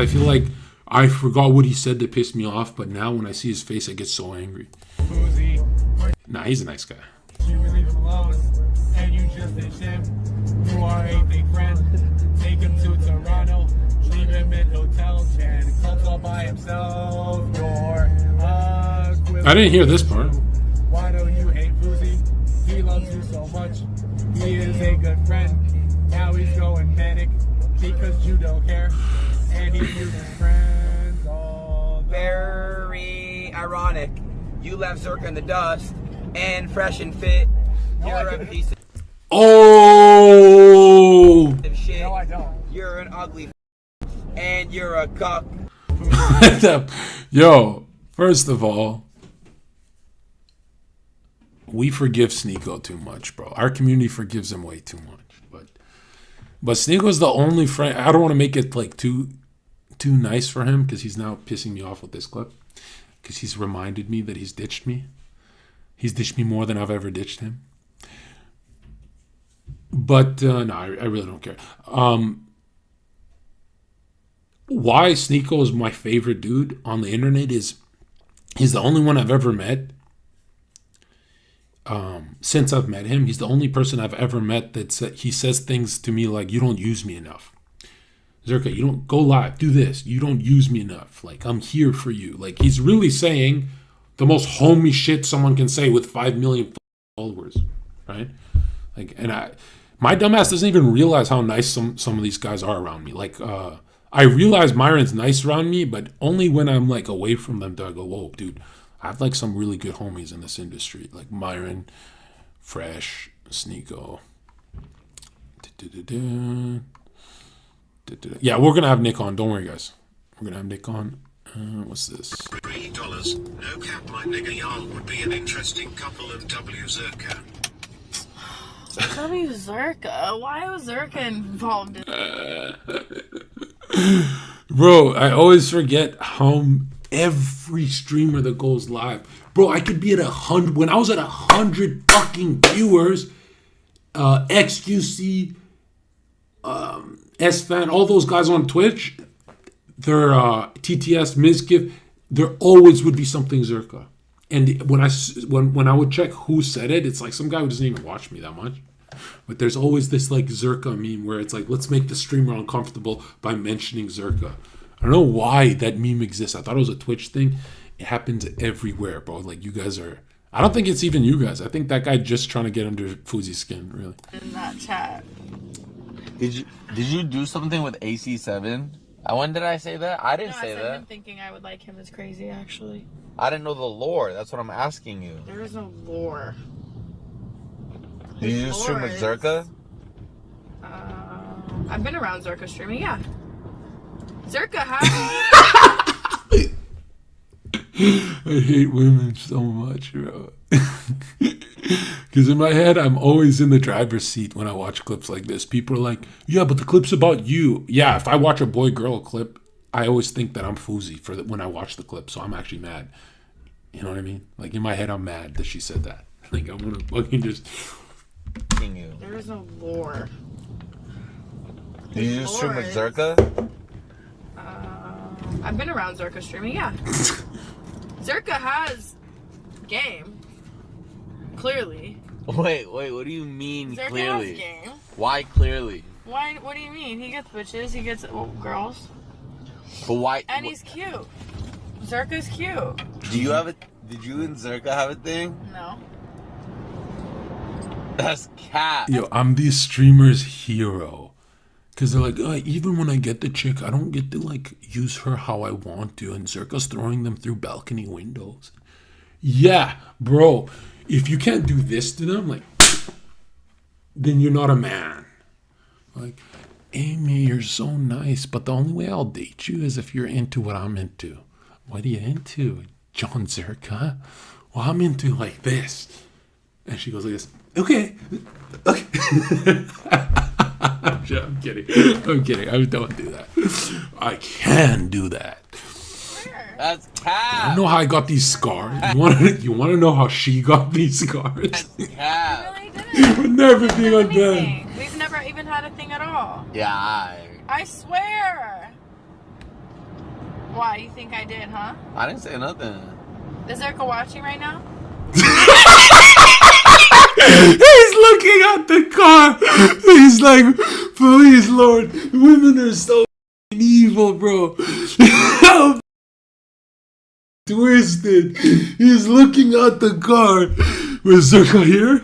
I feel like I forgot what he said that pissed me off, but now when I see his face, I get so angry. Fousey, Nah, he's a nice guy. you leave him alone, and you just ditch him. You are a big friend. Take him to Toronto, leave him in hotel, and clubs all by himself. You're I didn't hear this part. Why do you hate Fousey? He loves you so much. He is a good friend. Now he's going manic because you don't care. And he's using friends all the Very ironic. You left Zherka in the dust and fresh and fit. You're a piece Oh! of shit. No, I don't. You're an ugly and you're a cuck. Yo, first of all, we forgive Sneeko too much, bro. Our community forgives him way too much. But Sneeko's the only friend. I don't want to make it like too nice for him because he's now pissing me off with this clip. Because he's reminded me that he's ditched me. He's ditched me more than I've ever ditched him. But no, I really don't care. Why Sneeko is my favorite dude on the internet is he's the only one I've ever met. Since I've met him, he's the only person I've ever met that he says things to me like, you don't use me enough. Zherka, you don't go live, do this. You don't use me enough. Like, I'm here for you. Like, he's really saying the most homie shit someone can say with 5 million followers, right? Like, and my dumbass doesn't even realize how nice some of these guys are around me. Like, I realize Myron's nice around me, but only when I'm like away from them do I go, whoa, dude, I have like some really good homies in this industry, like Myron, Fresh, Sneeko. Yeah, we're gonna have Nick on. Don't worry, guys. We're gonna have Nick on. What's this? $3. No cap, my nigga. Y'all would be an interesting couple of W Zherka. W Zherka? Why was Zherka involved in Bro, I always forget how every streamer that goes live, bro, I could be at 100. When I was at 100 fucking viewers, XQC, S-Fan, all those guys on Twitch, their TTS, Mizkif, there always would be something Zherka. And when I would check who said it, it's like some guy who doesn't even watch me that much. But there's always this like Zherka meme where it's like, let's make the streamer uncomfortable by mentioning Zherka. I don't know why that meme exists. I thought it was a Twitch thing. It happens everywhere, bro. Like, you guys are... I don't think it's even you guys. I think that guy just trying to get under Fousey's skin, really. in that chat? Did you do something with AC7? When did I say that? I didn't say I said that. him thinking I would like him is crazy, actually. I didn't know the lore. That's what I'm asking you. There is no lore. Did you just stream with Zherka? I've been around Zherka streaming, yeah. Zherka has... I hate women so much, bro. Because in my head, I'm always in the driver's seat when I watch clips like this. People are like, yeah, but the clip's about you. Yeah, if I watch a boy-girl clip, I always think that I'm Fousey when I watch the clip, so I'm actually mad. You know what I mean? Like, in my head, I'm mad that she said that. Like, I'm gonna fucking just... There is no lore. Did you just stream with Zherka? I've been around Zherka streaming, yeah. Zherka has game. Clearly. Wait, what do you mean Zherka clearly? has game. Why clearly? Why? What do you mean? He gets bitches, he gets girls. But why? And he's cute. Zherka's cute. Did you and Zherka have a thing? No. That's cat. Yo, I'm these streamers' hero. Because they're like, even when I get the chick, I don't get to, like, use her how I want to. And Zherka's throwing them through balcony windows. Yeah, bro. If you can't do this to them, like, then you're not a man. Like, Amy, you're so nice, but the only way I'll date you is if you're into what I'm into. What are you into, John Zherka? Well, I'm into, like, this. And she goes like this. Okay. I'm kidding. I don't do that. I can do that. That's cat. I don't know how I got these scars. You want to know how she got these scars? That's cat. Really didn't. We're never being undone. We've never even had a thing at all. Yeah. I swear. Why? You think I did, huh? I didn't say nothing. Is Zherka watching right now? He's looking at the car. He's like, please, Lord, women are so evil, bro. How twisted. He's looking at the car. Was Zherka here?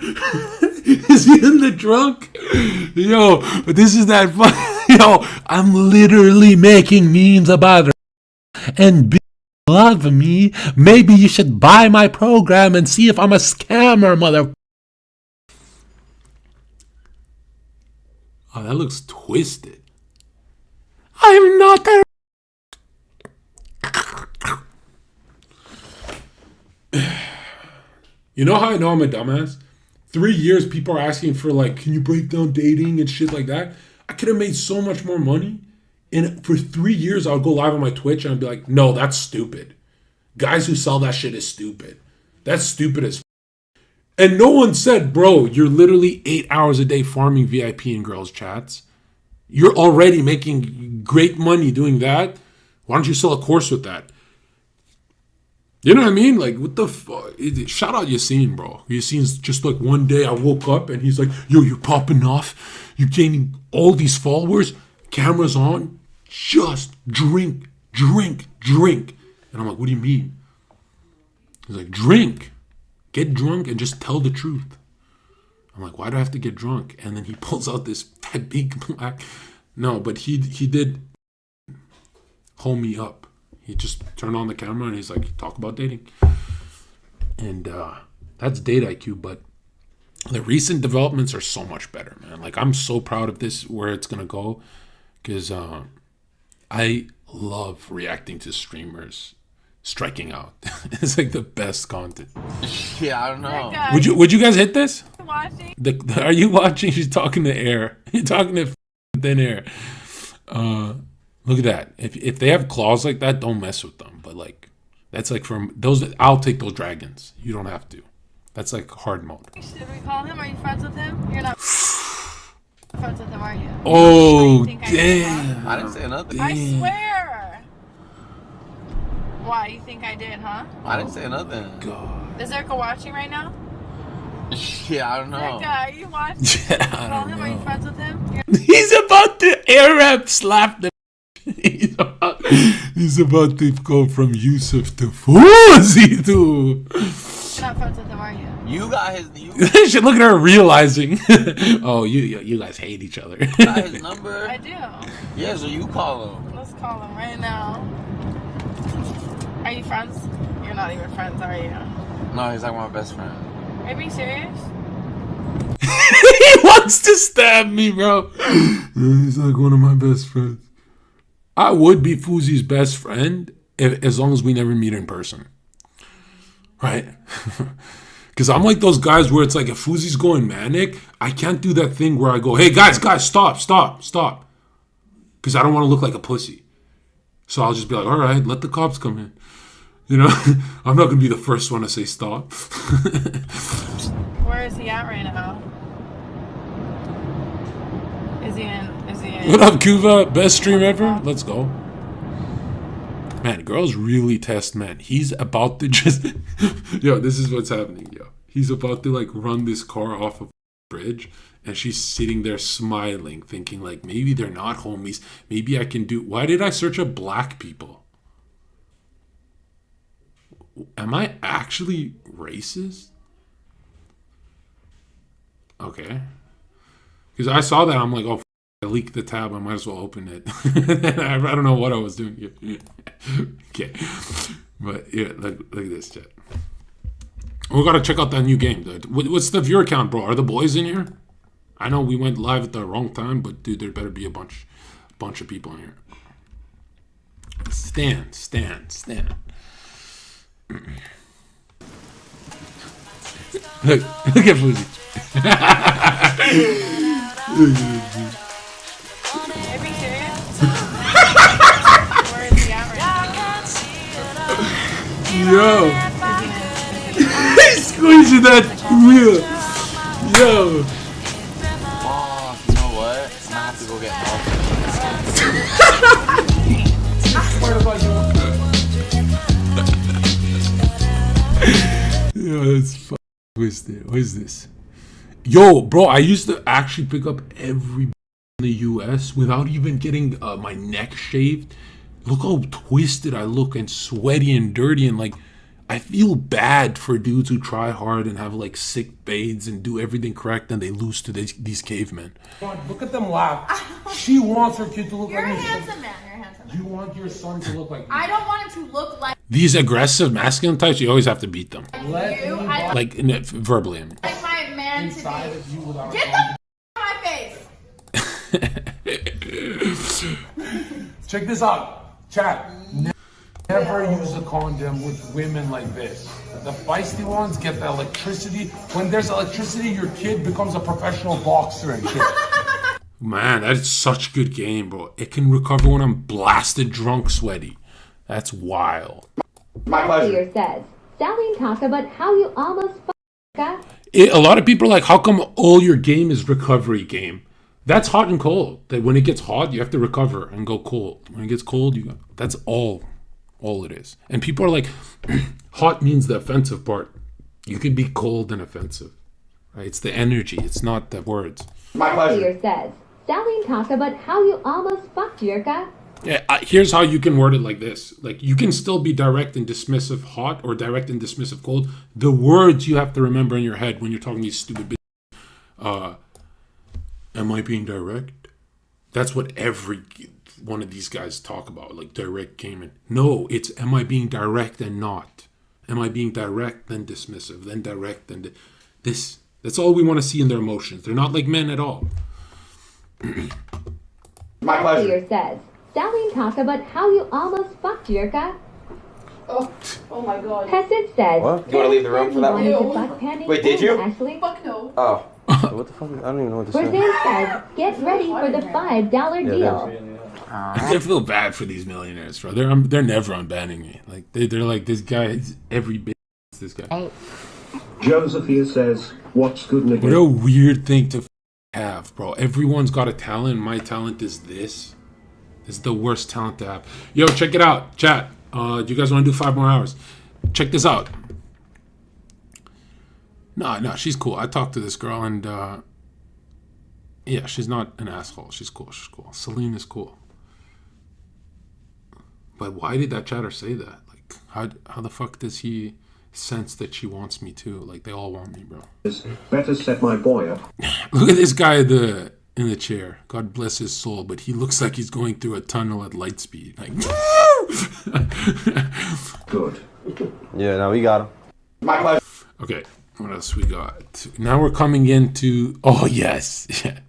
Is he in the trunk? Yo, this is that fun. Yo, I'm literally making memes about her. And love me. Maybe you should buy my program and see if I'm a scammer, mother. Oh, that looks twisted. I'm not there. You know how I know I'm a dumbass? 3 years people are asking for like, can you break down dating and shit like that? I could have made so much more money. And for 3 years, I would go live on my Twitch and I'd be like, no, that's stupid. Guys who sell that shit is stupid. That's stupid as f-. And no one said, bro, you're literally 8 hours a day farming VIP in girls' chats. You're already making great money doing that. Why don't you sell a course with that? You know what I mean? Like, what the fuck? Shout out Yassine, bro. Yassine's just like, one day I woke up and he's like, yo, you're popping off. You're gaining all these followers. Cameras on. Just drink, drink, drink. And I'm like, what do you mean? He's like, drink. Get drunk and just tell the truth. I'm like, why do I have to get drunk? And then he pulls out this big black. No, but he did hold me up. He just turned on the camera and he's like, talk about dating. And that's DateIQ, but the recent developments are so much better, man. Like, I'm so proud of this, where it's going to go, because I love reacting to streamers striking out. It's like the best content. Yeah, I don't know. Would you guys hit this? Watching? Are you watching? She's talking to air. You're talking to thin air. Look at that. If they have claws like that, don't mess with them. But like, that's like from those. I'll take those dragons. You don't have to. That's like hard mode. Should we call him? Are you friends with him? You're not friends with him, are you? Oh, You damn. I didn't say nothing. I swear. Why? You think I did, huh? I didn't say nothing. God. Is Zherka watching right now? Yeah, I don't know. Zherka, are you watching? Yeah, I Call don't him? Are you know. friends with him? He's about to air rap slap the. He's about to go from Yusuf to Fousey to. You're not friends with him, are you? You got his. You Shit, look at her realizing. Oh, you guys hate each other. got his number. I do. Yeah, so you call him. Let's call him right now. Are you friends? You're not even friends, are you? No, he's like my best friend. Are you being serious? He wants to stab me, bro. He's like one of my best friends. I would be Fousey's best friend as long as we never meet in person. Right? Because I'm like those guys where it's like, if Fousey's going manic, I can't do that thing where I go, hey, guys, stop. Because I don't want to look like a pussy. So I'll just be like, all right, let the cops come in. You know? I'm not going to be the first one to say stop. Where is he at right now? Is he in? What up, Kuva? Best stream ever? Let's go. Man, girls really test men. He's about to just... Yo, this is what's happening, yo. He's about to, like, run this car off a bridge, and she's sitting there smiling, thinking, like, maybe they're not homies. Maybe I can do... Why did I search up black people? Am I actually racist? Okay. Because I saw that, I'm like, oh, I leaked the tab, I might as well open it. I don't know what I was doing here. Okay. But yeah, look at this, chat. We gotta check out that new game, dude. What's the viewer count, bro? Are the boys in here? I know we went live at the wrong time, but dude, there better be a bunch of people in here. Stand. Look at Fousey. Are you being serious? Where is he at right now? Yo. He's squeezing that wheel. Yo. Oh, you know what? I'm gonna have to go get help. What about you? That's twisted. What is this? Yo, bro, I used to actually pick up every in the US without even getting my neck shaved. Look how twisted I look and sweaty and dirty, and like I feel bad for dudes who try hard and have like sick fades and do everything correct and they lose to these cavemen. Look at them laugh. She wants her kid to look You're a like me. handsome man. You're a handsome man. You want your son to look like me. I don't want him to look like These aggressive masculine types, you always have to beat them. Let you. me I Like verbally, I mean. like my man inside to be. of you without Get the out of my face. Check this out, chat. Never use a condom with women like this. The feisty ones get the electricity. When there's electricity, your kid becomes a professional boxer and shit. Man, that is such good game, bro. It can recover when I'm blasted drunk sweaty. That's wild. My pleasure. Here says, Sally and talk about how you almost f***ed. A lot of people are like, how come all your game is recovery game? That's hot and cold. That when it gets hot, you have to recover and go cold. When it gets cold, that's all it is. And people are like, hot means the offensive part. You could be cold and offensive, right? It's the energy. It's not the words. My pleasure. Here says, Sally and talk about how you almost fucked Zherka. Yeah, here's how you can word it like this. Like, you can still be direct and dismissive hot or direct and dismissive cold. The words you have to remember in your head when you're talking these stupid bitches. Am I being direct? That's what every one of these guys talk about, like direct gaming. No, it's am I being direct and not? Am I being direct, then dismissive, then direct, then this? That's all we want to see in their emotions. They're not like men at all. My pleasure. Here says, Sally and talk about how you almost fucked Zherka. Oh my god. Hesed says, What? You wanna leave the room for that one? Wait, did you? Actually, Fuck no. Oh. What the fuck? I don't even know what to say. Roseanne says, get ready for the $5 deal. I feel bad for these millionaires, bro. They're never unbanning me. Like they're like, this guy is every bit. This guy. Joseph here says, what's good nigga? What a weird thing to have, bro. Everyone's got a talent. My talent is this. This is the worst talent to have. Yo, check it out, chat. Do you guys want to do 5 more hours? Check this out. No, she's cool. I talked to this girl and yeah, she's not an asshole. She's cool. Celine is cool. But why did that chatter say that? Like, how the fuck does he sense that she wants me too? Like, they all want me, bro. Better set my boy up. Look at this guy in the chair. God bless his soul, but he looks like he's going through a tunnel at light speed. Like, Good. Yeah, now we got him. My pleasure. okay, what else we got? Now we're coming into. Oh yes, yeah.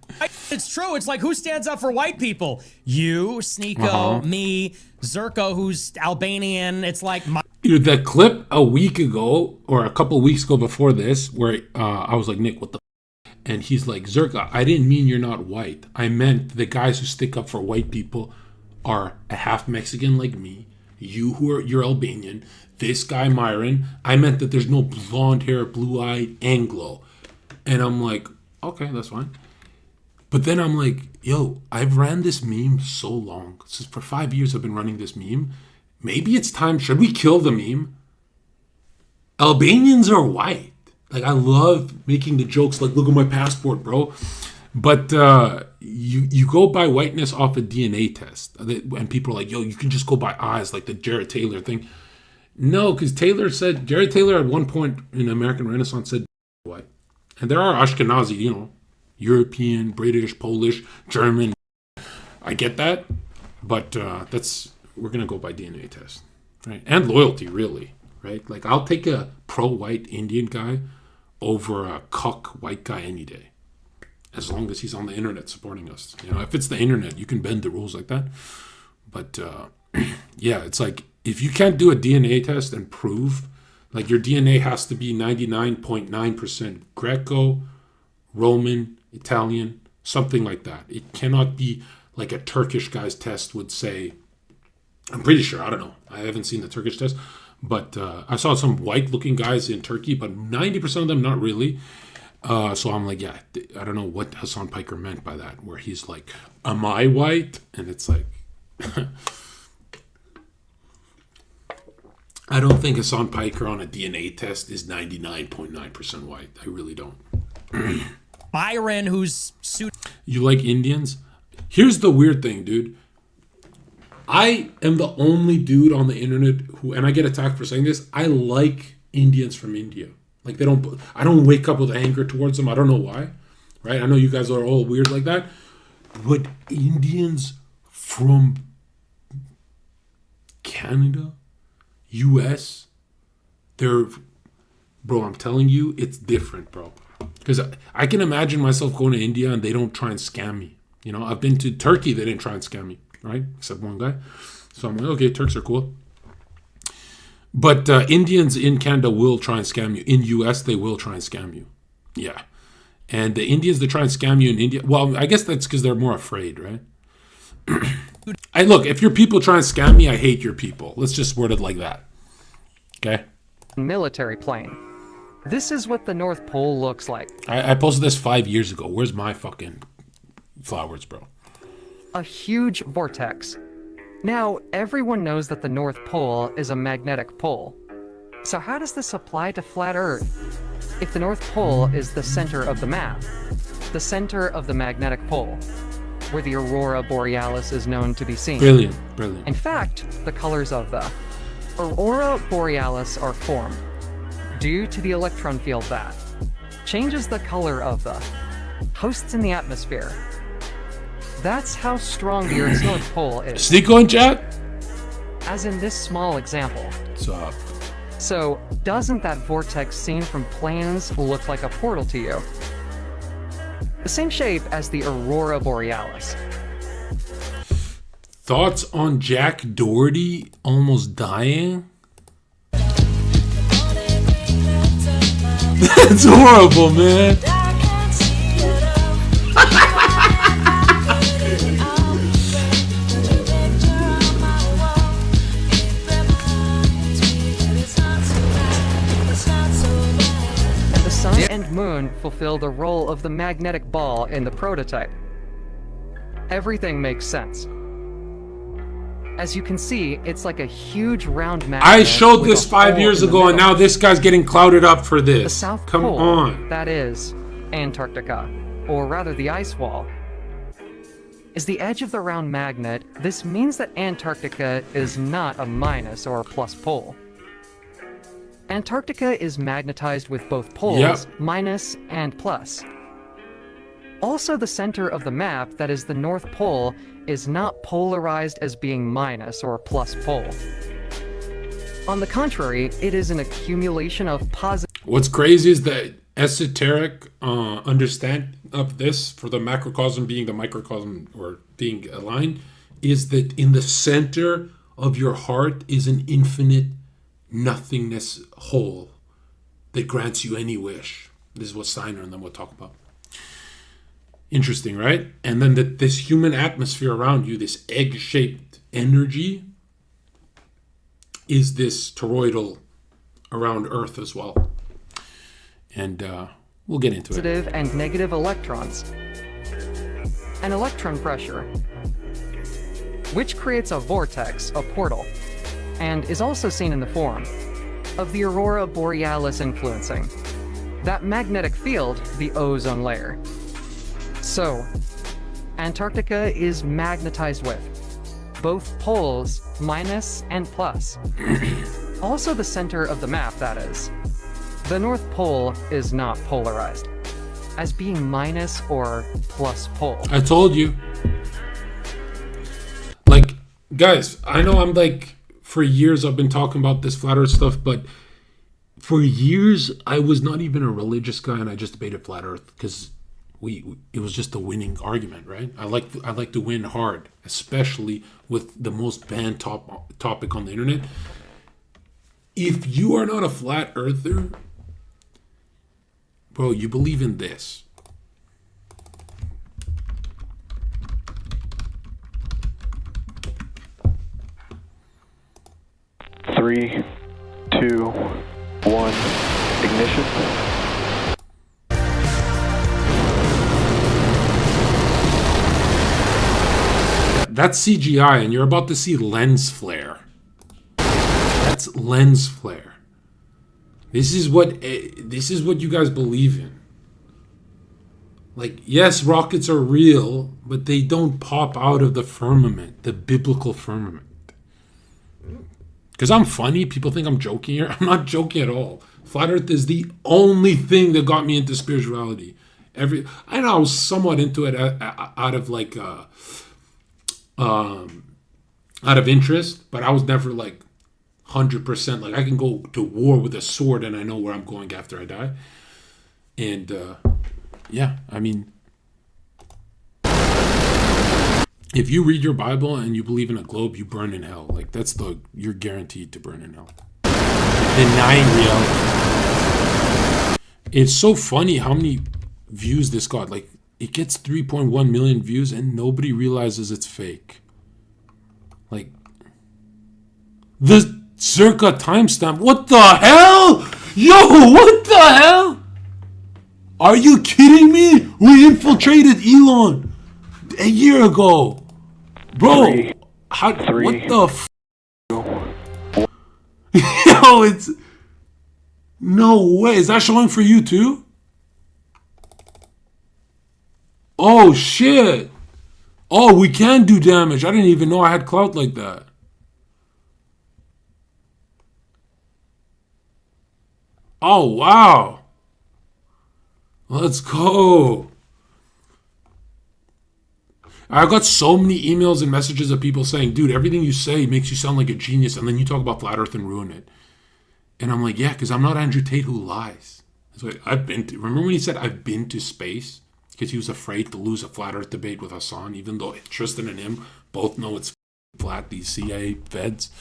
It's true. It's like, who stands up for white people? You, Sneeko, me, Zherka, who's Albanian. It's like Dude, that clip a week ago or a couple weeks ago before this, where I was like, Nick, what the? And he's like, Zherka, I didn't mean you're not white. I meant the guys who stick up for white people are a half Mexican like me. You're Albanian. This guy Myron. I meant that there's no blonde hair, blue-eyed Anglo. And I'm like, okay, that's fine. But then I'm like, yo, I've ran this meme so long. Since for 5 years I've been running this meme. Maybe it's time. Should we kill the meme? Albanians are white. Like, I love making the jokes like, look at my passport, bro. But you go by whiteness off a DNA test. And people are like, yo, you can just go by eyes, like the Jared Taylor thing. No, because Jared Taylor at one point in American Renaissance said white. And there are Ashkenazi, European, British, Polish, German. I get that. But we're going to go by DNA test. Right? And loyalty, really. Right? Like, I'll take a pro-white Indian guy over a cuck white guy any day. As long as he's on the internet supporting us. If it's the internet, you can bend the rules like that. But, yeah, it's like, if you can't do a DNA test and prove, like, your DNA has to be 99.9% Greco, Roman, Italian, something like that. It cannot be like a Turkish guy's test would say. I'm pretty sure. I don't know. I haven't seen the Turkish test. But I saw some white-looking guys in Turkey, but 90% of them not really. So I'm like, yeah, I don't know what Hassan Piker meant by that, where he's like, am I white? And it's like, I don't think Hassan Piker on a DNA test is 99.9% white. I really don't. Byron, who's You like Indians? Here's the weird thing, dude. I am the only dude on the internet who, and I get attacked for saying this, I like Indians from India. Like I don't wake up with anger towards them. I don't know why, right? I know you guys are all weird like that, but Indians from Canada, US, bro, I'm telling you, it's different, bro. Because I can imagine myself going to India and they don't try and scam me. You know, I've been to Turkey, they didn't try and scam me, right? Except one guy. So I'm like, okay, Turks are cool. But Indians in Canada will try and scam you. In US, they will try and scam you. Yeah. And the Indians that try and scam you in India, well, I guess that's because they're more afraid, right? Look, if your people try and scam me, I hate your people. Let's just word it like that. Okay? Military plane. This is what the North Pole looks like. I posted this 5 years ago. Where's my fucking flowers, bro? A huge vortex. Now, everyone knows that the North Pole is a magnetic pole. So how does this apply to flat Earth? If the North Pole is the center of the map, the center of the magnetic pole, where the aurora borealis is known to be seen. Brilliant, brilliant. In fact, the colors of the aurora borealis are formed due to the electron field that changes the color of the hosts in the atmosphere. That's how strong the Earth's North Pole is. Sneak on, chat? As in this small example. What's up? So, doesn't that vortex seen from planes look like a portal to you? The same shape as the aurora borealis. Thoughts on Jack Doherty almost dying? That's horrible, man. And the sun and moon fulfill the role of the magnetic ball in the prototype. Everything makes sense. As you can see, it's like a huge round magnet. I showed this 5 years ago, and now this guy's getting clouded up for this. The South Come Pole, on. that is Antarctica, or rather the ice wall, is the edge of the round magnet. This means that Antarctica is not a minus or a plus pole. Antarctica is magnetized with both poles, minus and plus. Also, the center of the map, that is the North Pole, is not polarized as being minus or plus pole. On the contrary, it is an accumulation of positive. What's crazy is that esoteric understand of this, for the macrocosm being the microcosm or being aligned, is that in the center of your heart is an infinite nothingness whole that grants you any wish. This is what Steiner and them will talk about. Interesting, right? And then this human atmosphere around you, this egg-shaped energy, is this toroidal around Earth as well. And we'll get into it. Positive and negative electrons. An electron pressure, which creates a vortex, a portal, and is also seen in the form of the aurora borealis influencing that magnetic field, the ozone layer. So, Antarctica is magnetized with both poles, minus and plus. Also the center of the map, that is. The North Pole is not polarized, as being minus or plus pole. I told you. Like, guys, I know I'm like, for years I've been talking about this flat earth stuff, but for years I was not even a religious guy and I just debated flat earth because it was just a winning argument, right? I like to win hard, especially with the most banned topic on the internet. If you are not a flat earther, bro, you believe in this. Three, 2, 1, ignition. That's CGI, and you're about to see lens flare. That's lens flare. This is what you guys believe in. Like, yes, rockets are real, but they don't pop out of the firmament, the biblical firmament. Because I'm funny, people think I'm joking here. I'm not joking at all. Flat Earth is the only thing that got me into spirituality. I know I was somewhat into it out of like out of interest, but I was never like 100%. Like, I can go to war with a sword and I know where I'm going after I die. And yeah, I mean, if you read your Bible and you believe in a globe, you burn in hell. Like, you're guaranteed to burn in hell. Denying reality. It's so funny how many views this got. Like, it gets 3.1 million views and nobody realizes it's fake. Like, the Zherka timestamp. What the hell? Yo, what the hell? Are you kidding me? We infiltrated Elon a year ago. Bro, what the f? Yo, it's... No way. Is that showing for you too? Oh, shit. Oh, we can do damage. I didn't even know I had clout like that. Oh, wow. Let's go. I got so many emails and messages of people saying, dude, everything you say makes you sound like a genius, and then you talk about flat earth and ruin it. And I'm like, yeah, because I'm not Andrew Tate who lies. That's what remember when he said, I've been to space? Because he was afraid to lose a flat earth debate with Hassan, even though Tristan and him both know it's flat, these CIA feds.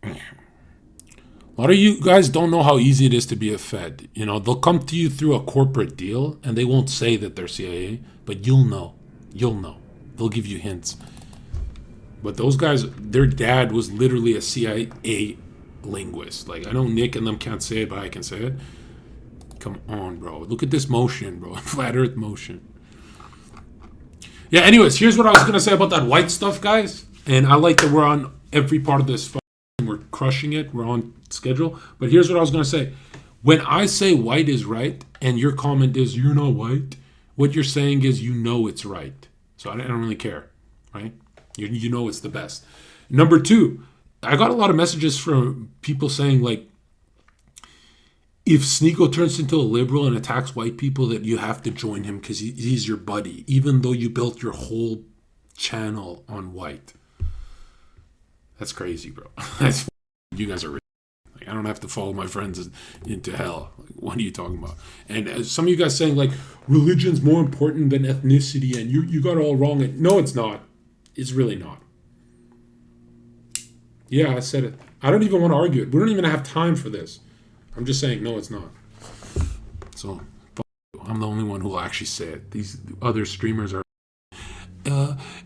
A lot of you guys don't know how easy it is to be a Fed. You know, they'll come to you through a corporate deal and they won't say that they're CIA, but you'll know. You'll know. They'll give you hints. But those guys, their dad was literally a CIA linguist. Like, I know Nick and them can't say it, but I can say it. Come on, bro. Look at this motion, bro. Flat Earth motion. Yeah, anyways, here's what I was going to say about that white stuff, guys. And I like that we're on every part of this. We're crushing it. We're on schedule. But here's what I was going to say. When I say white is right, and your comment is you're not white, what you're saying is you know it's right. So I don't really care, right? You know it's the best. Number two, I got a lot of messages from people saying, like, if Sneeko turns into a liberal and attacks white people, that you have to join him because he's your buddy, even though you built your whole channel on white. That's crazy, bro. You guys are rich. Like, I don't have to follow my friends into hell. Like, what are you talking about? And some of you guys saying, like, religion's more important than ethnicity, and you got it all wrong. No, it's not. It's really not. Yeah, I said it. I don't even want to argue it. We don't even have time for this. I'm just saying, no, it's not. So, I'm the only one who will actually say it. These other streamers are,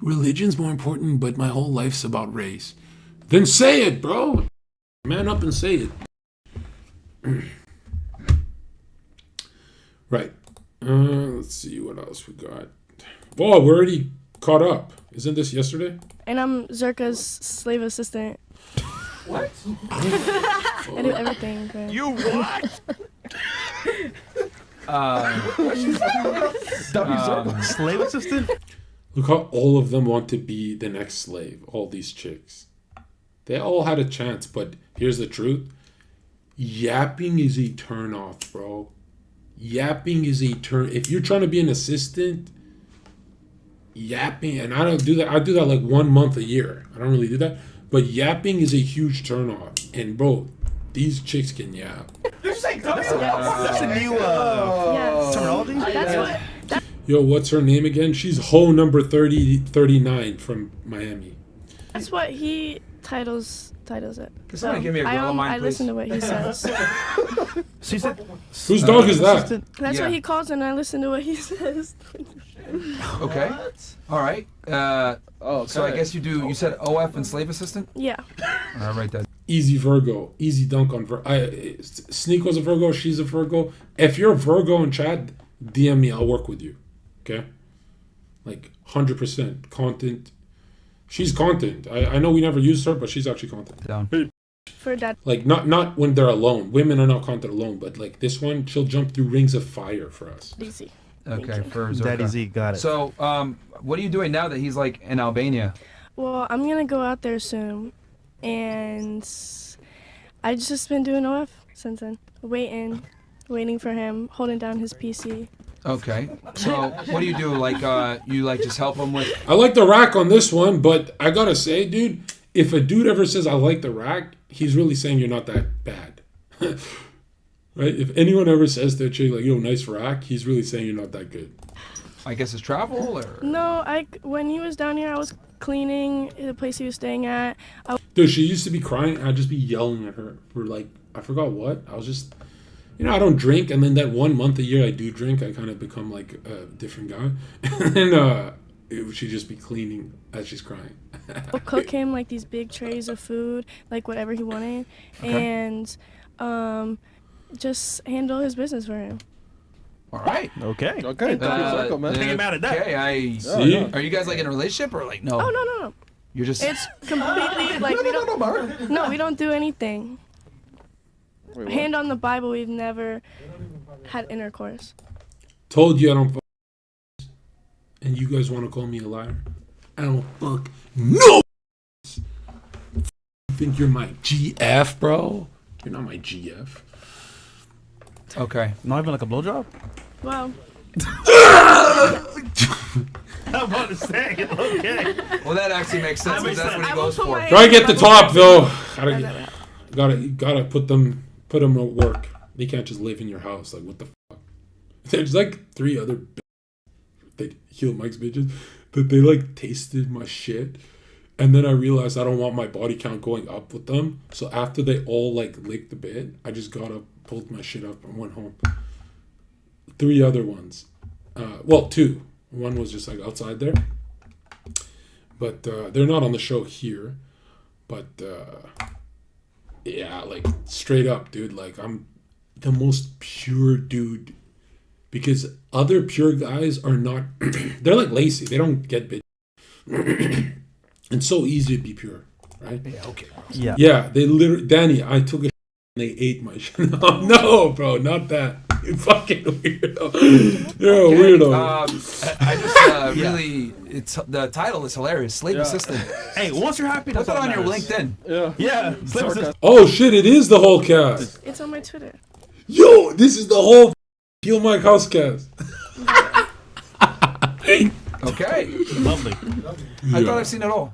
religion's more important, but my whole life's about race. Then say it, bro. Man up and say it. Right. Let's see what else we got. Oh, we're already caught up. Isn't this yesterday? And I'm Zherka's slave assistant. What? I do everything. Bro. You what? Slave assistant? Look how all of them want to be the next slave. All these chicks. They all had a chance, but here's the truth. Yapping is a turn off, bro. Yapping is a turn. If you're trying to be an assistant, yapping, and I don't do that. I do that like 1 month a year. I don't really do that. But yapping is a huge turn off. And bro, these chicks can yap. That's a new terminology. Yo, what's her name again? She's Ho number 39 from Miami. That's what he titles it. Can somebody give me a girl of mine, I please? listen to what he says. She said, whose dog is that? That's what he calls, and I listen to what he says. Okay. All right. So I guess you said OF and slave assistant? Yeah. All right, that. Easy Virgo. Easy dunk on Virgo. Sneeko's a Virgo. She's a Virgo. If you're a Virgo in chat, DM me. I'll work with you. Okay? Like 100% content. She's content. I know we never used her, but she's actually content. Down. For that. Like not when they're alone. Women are not content alone, but like this one, she'll jump through rings of fire for us. Easy. Okay, for Zherka. Daddy Z, got it. So, what are you doing now that he's like in Albania? Well, I'm gonna go out there soon, and I just been doing OF since then. Waiting for him, holding down his PC. Okay. So, what do you do? Like, you like just help him with? I like the rack on this one, but I gotta say, dude, if a dude ever says I like the rack, he's really saying you're not that bad. Right? If anyone ever says to a chick like, yo, nice rack, he's really saying you're not that good. I guess it's travel or? No, when he was down here, I was cleaning the place he was staying at. Dude, she used to be crying. I'd just be yelling at her for like, I forgot what. I was just, I don't drink. And then that 1 month a year I do drink, I kind of become like a different guy. And she'd just be cleaning as she's crying. I'll cook him like these big trays of food, like whatever he wanted. Okay. And just handle his business for him. All right. Okay. Okay. Man. Think about it. That. Okay. I see. Are you guys like in a relationship or like no? Oh no. You're just. It's completely like we don't. No, we don't do anything. Wait, Hand on the Bible, we've never had intercourse. Told you I don't fuck. And you guys want to call me a liar? I don't fuck no. You think you're my GF, bro? You're not my GF. Okay. Not even like a blowjob? Wow. I'm about to say, okay. Well, that actually makes sense. That's what he goes for. Try to get the top though. Gotta put them to work. They can't just live in your house. Like what the fuck? There's like 3 other that Heel Mike's bitches that they like tasted my shit, and then I realized I don't want my body count going up with them. So after they all like licked the bit, I just got up, pulled my shit up, and went home. 3 other ones. Well, 2. One was just like outside there. But they're not on the show here. But yeah, like straight up, dude. Like I'm the most pure dude. Because other pure guys are not, they're like lazy. They don't get bitch. It's so easy to be pure, right? Yeah, okay. Yeah. Yeah, they literally, Danny, I took a shit and they ate my shit. No, bro, not that. You fucking weirdo. You're a weirdo. I just really, it's the title is hilarious. Slave Assistant. Hey, once you're happy, put that on your LinkedIn. Yeah. Slave Assistant. Oh shit, it is the whole cast. It's on my Twitter. Yo, this is the whole Heel Mike house cast. Okay. Lovely. I thought I've seen it all.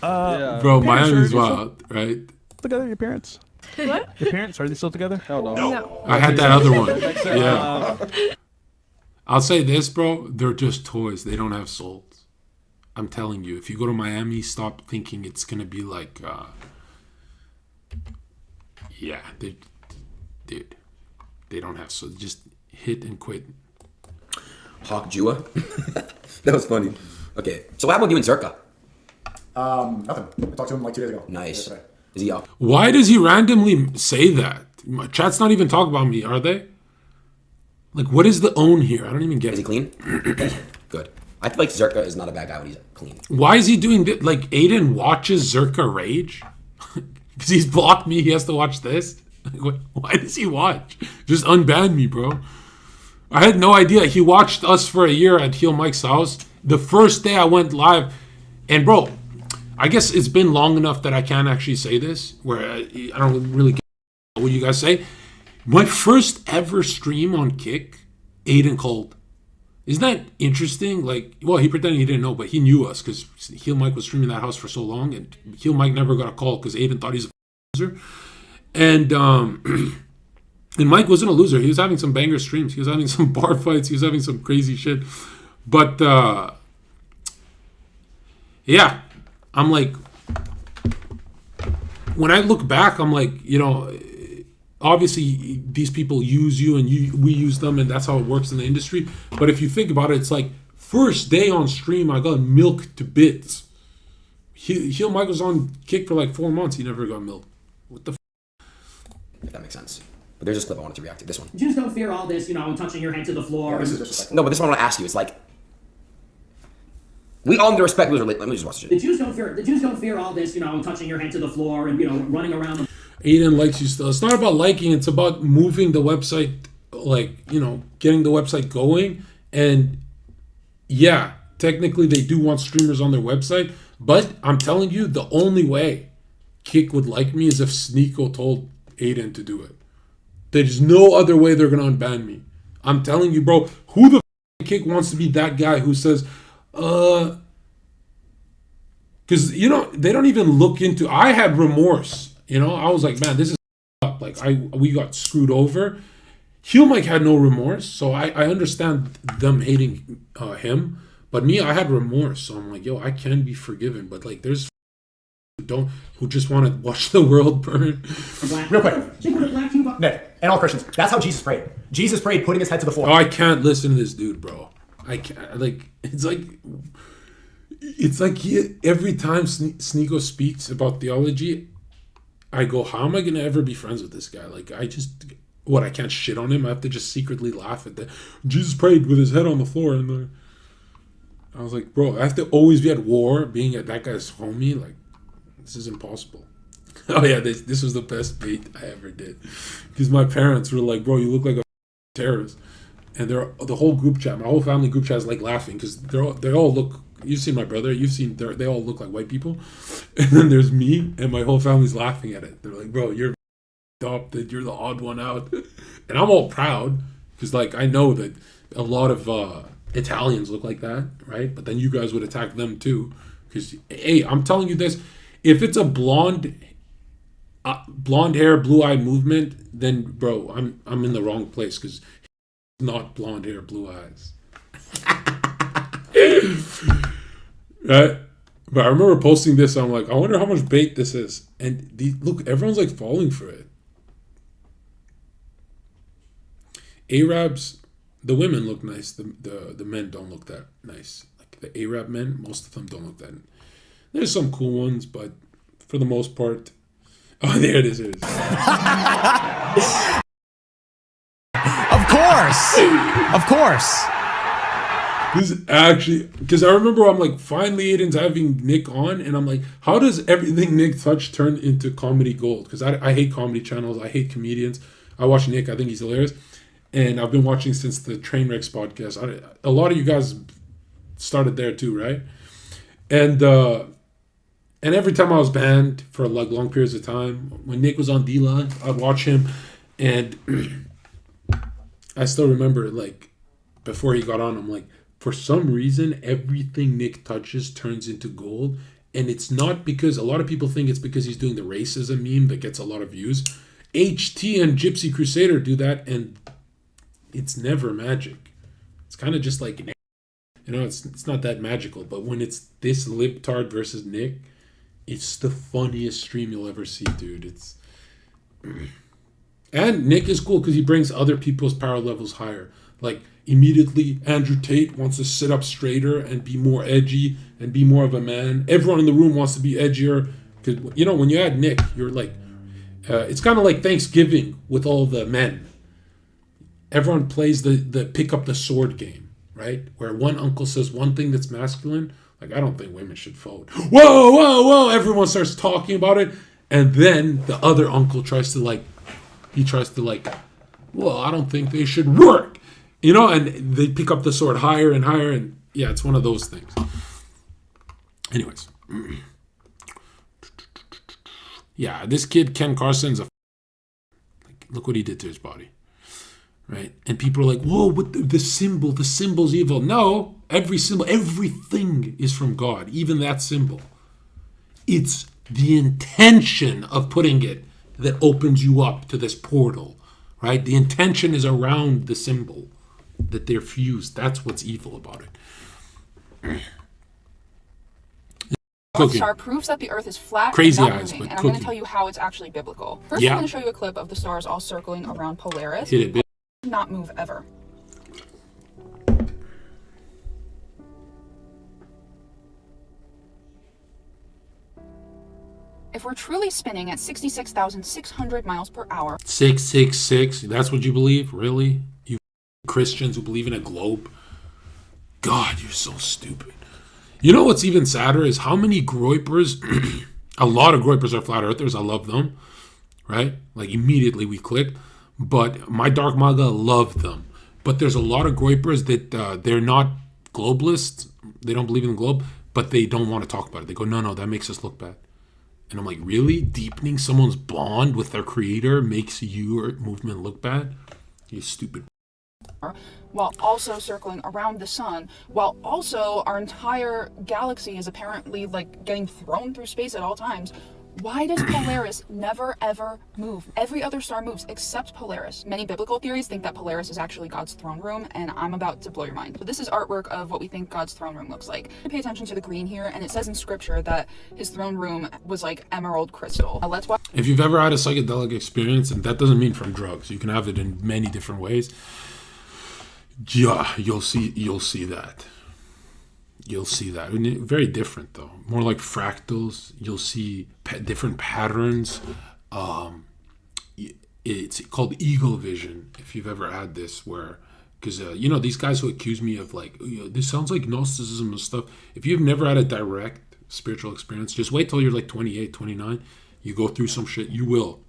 Bro, Miami's wild, right? Together, your parents. What? Your parents, are they still together? Hell no. No. I had that other one. Yeah. I'll say this, bro. They're just toys. They don't have souls. I'm telling you. If you go to Miami, stop thinking it's going to be like, yeah, dude, they don't have souls. Just hit and quit. Hawk Jua? That was funny. Okay, so what happened with you and Zherka? Nothing. I talked to him like 2 days ago. Nice. Is he up? Why does he randomly say that? My chat's not even talking about me, are they? Like, what is the own here? I don't even get it. Is he clean? Good. I feel like Zherka is not a bad guy when he's clean. Why is he doing this? Like, Adin watches Zherka rage? Because he's blocked me, he has to watch this? Why does he watch? Just unban me, bro. I had no idea. He watched us for a year at Heel Mike's house. The first day I went live, and bro, I guess it's been long enough that I can't actually say this, where I don't really care what you guys say. My first ever stream on Kick, Adin called. Isn't that interesting? Like, well, he pretended he didn't know, but he knew us because Heel Mike was streaming that house for so long, and Heel Mike never got a call because Adin thought he's a loser. And Mike wasn't a loser. He was having some banger streams. He was having some bar fights. He was having some crazy shit. But yeah, I'm like, when I look back, I'm like, obviously these people use you and we use them, and that's how it works in the industry. But if you think about it, it's like first day on stream, I got milked to bits. Heel Mike was on Kick for like 4 months. He never got milked. What the If that makes sense. But there's this clip I wanted to react to. This one. You just don't fear all this, touching your head to the floor. No, but this one I want to ask you. It's like, We all need to respect loser. Let me just watch The it. Jews don't fear all this, touching your head to the floor and running around. Aiden likes you still. It's not about liking. It's about moving the website, getting the website going. And yeah, technically they do want streamers on their website. But I'm telling you, the only way Kick would like me is if Sneeko told Aiden to do it. There's no other way they're going to unban me. I'm telling you, bro, who the Kick wants to be that guy who says, because, they don't even look into, I had remorse, I was like, man, this is up. Like, we got screwed over. Heel Mike had no remorse, so I understand them hating him, but me, I had remorse, so I'm like, yo, I can be forgiven, but like, there's who just want to watch the world burn. Real quick. Nick, and all Christians, that's how Jesus prayed. Jesus prayed putting his head to the floor. Oh, I can't listen to this dude, bro. I can't, it's like every time Sneeko speaks about theology, I go, how am I going to ever be friends with this guy? Like, I can't shit on him. I have to just secretly laugh at that. Jesus prayed with his head on the floor. And I was like, bro, I have to always be at war, being at that guy's homie. Like, this is impossible. Oh, yeah, this was the best bait I ever did. Because my parents were like, bro, you look like a terrorist. And the whole group chat, my whole family group chat is like laughing because they all look. You've seen my brother. You've seen they all look like white people. And then there's me, and my whole family's laughing at it. They're like, "Bro, you're adopted. You're the odd one out." And I'm all proud because I know that a lot of Italians look like that, right? But then you guys would attack them too because hey, I'm telling you this: if it's a blonde hair, blue eye movement, then bro, I'm in the wrong place because. Not blonde hair, blue eyes. Right? But I remember posting this. I'm like, I wonder how much bait this is. And look, everyone's like falling for it. Arabs, the women look nice. The men don't look that nice. Like the Arab men, most of them don't look that. There's some cool ones, but for the most part, oh, there it is. Of course. This is actually, because I remember I'm like, finally Aiden's having Nick on, and I'm like, how does everything Nick touch turn into comedy gold? Because I hate comedy channels, I hate comedians. I watch Nick, I think he's hilarious, and I've been watching since the Trainwrecks podcast. A lot of you guys started there too, right? And every time I was banned for like long periods of time, when Nick was on D-Line, I'd watch him, and I still remember, like, before he got on, I'm like, for some reason, everything Nick touches turns into gold. And it's not because, a lot of people think it's because he's doing the racism meme that gets a lot of views. HT and Gypsy Crusader do that, and it's never magic. It's kind of just like, it's not that magical. But when it's this libtard versus Nick, it's the funniest stream you'll ever see, dude. It's... And Nick is cool because he brings other people's power levels higher. Like, immediately, Andrew Tate wants to sit up straighter and be more edgy and be more of a man. Everyone in the room wants to be edgier. Because, when you add Nick, you're like... it's kind of like Thanksgiving with all the men. Everyone plays the pick up the sword game, right? Where one uncle says one thing that's masculine. Like, I don't think women should vote. Whoa, whoa, whoa! Everyone starts talking about it. And then the other uncle tries to, well, I don't think they should work. And they pick up the sword higher and higher. And yeah, it's one of those things. Anyways. Yeah, this kid, Ken Carson's look what he did to his body. Right? And people are like, whoa, what the symbol's evil. No, everything is from God. Even that symbol. It's the intention of putting it that opens you up to this portal, right? The intention is around the symbol that they're fused. That's what's evil about it. North Star proves that the Earth is flat Crazy and not eyes, moving, but and I'm going cooking. to tell you how it's actually biblical. First, Yeah. I'm going to show you a clip of the stars all circling around Polaris. Hit it, bitch. Not move ever. If we're truly spinning at 66,600 miles per hour... 666, that's what you believe? Really? You Christians who believe in a globe? God, you're so stupid. You know what's even sadder is how many groypers, a lot of groypers are flat earthers. I love them, right? Like immediately we click. But my Dark Maga love them. But there's a lot of groypers that they're not globalists. They don't believe in the globe, but they don't want to talk about it. They go, no, that makes us look bad. And I'm like, really? Deepening someone's bond with their creator makes your movement look bad? You stupid. While also circling around the sun, while also our entire galaxy is apparently like getting thrown through space at all times. Why does Polaris never ever move? Every other star moves except Polaris. Many biblical theories think that Polaris is actually God's throne room, and I'm about to blow your mind. But this is artwork of what we think God's throne room looks like. Pay attention to the green here, and it says in scripture that his throne room was like emerald crystal. Now let's watch. If you've ever had a psychedelic experience, and that doesn't mean from drugs, you can have it in many different ways. Yeah, you'll see that. You'll see that. Very different though. More like fractals. You'll see different patterns. It's called eagle vision. If you've ever had this, where, because these guys who accuse me of like, this sounds like Gnosticism and stuff. If you've never had a direct spiritual experience, just wait till you're like 28, 29. You go through some shit. You will,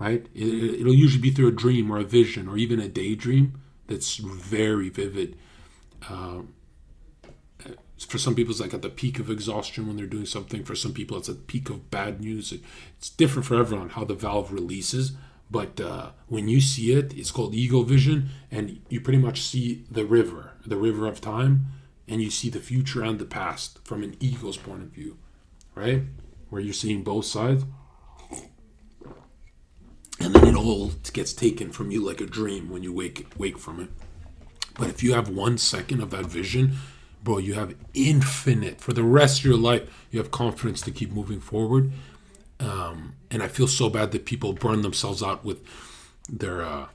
right? It'll usually be through a dream or a vision or even a daydream that's very vivid. For some people, it's like at the peak of exhaustion when they're doing something. For some people, it's at the peak of bad news. It's different for everyone how the valve releases. But when you see it, it's called ego vision, and you pretty much see the river of time, and you see the future and the past from an ego's point of view, right? Where you're seeing both sides. And then it all gets taken from you like a dream when you wake from it. But if you have 1 second of that vision, bro, you have infinite, for the rest of your life, you have confidence to keep moving forward. And I feel so bad that people burn themselves out with their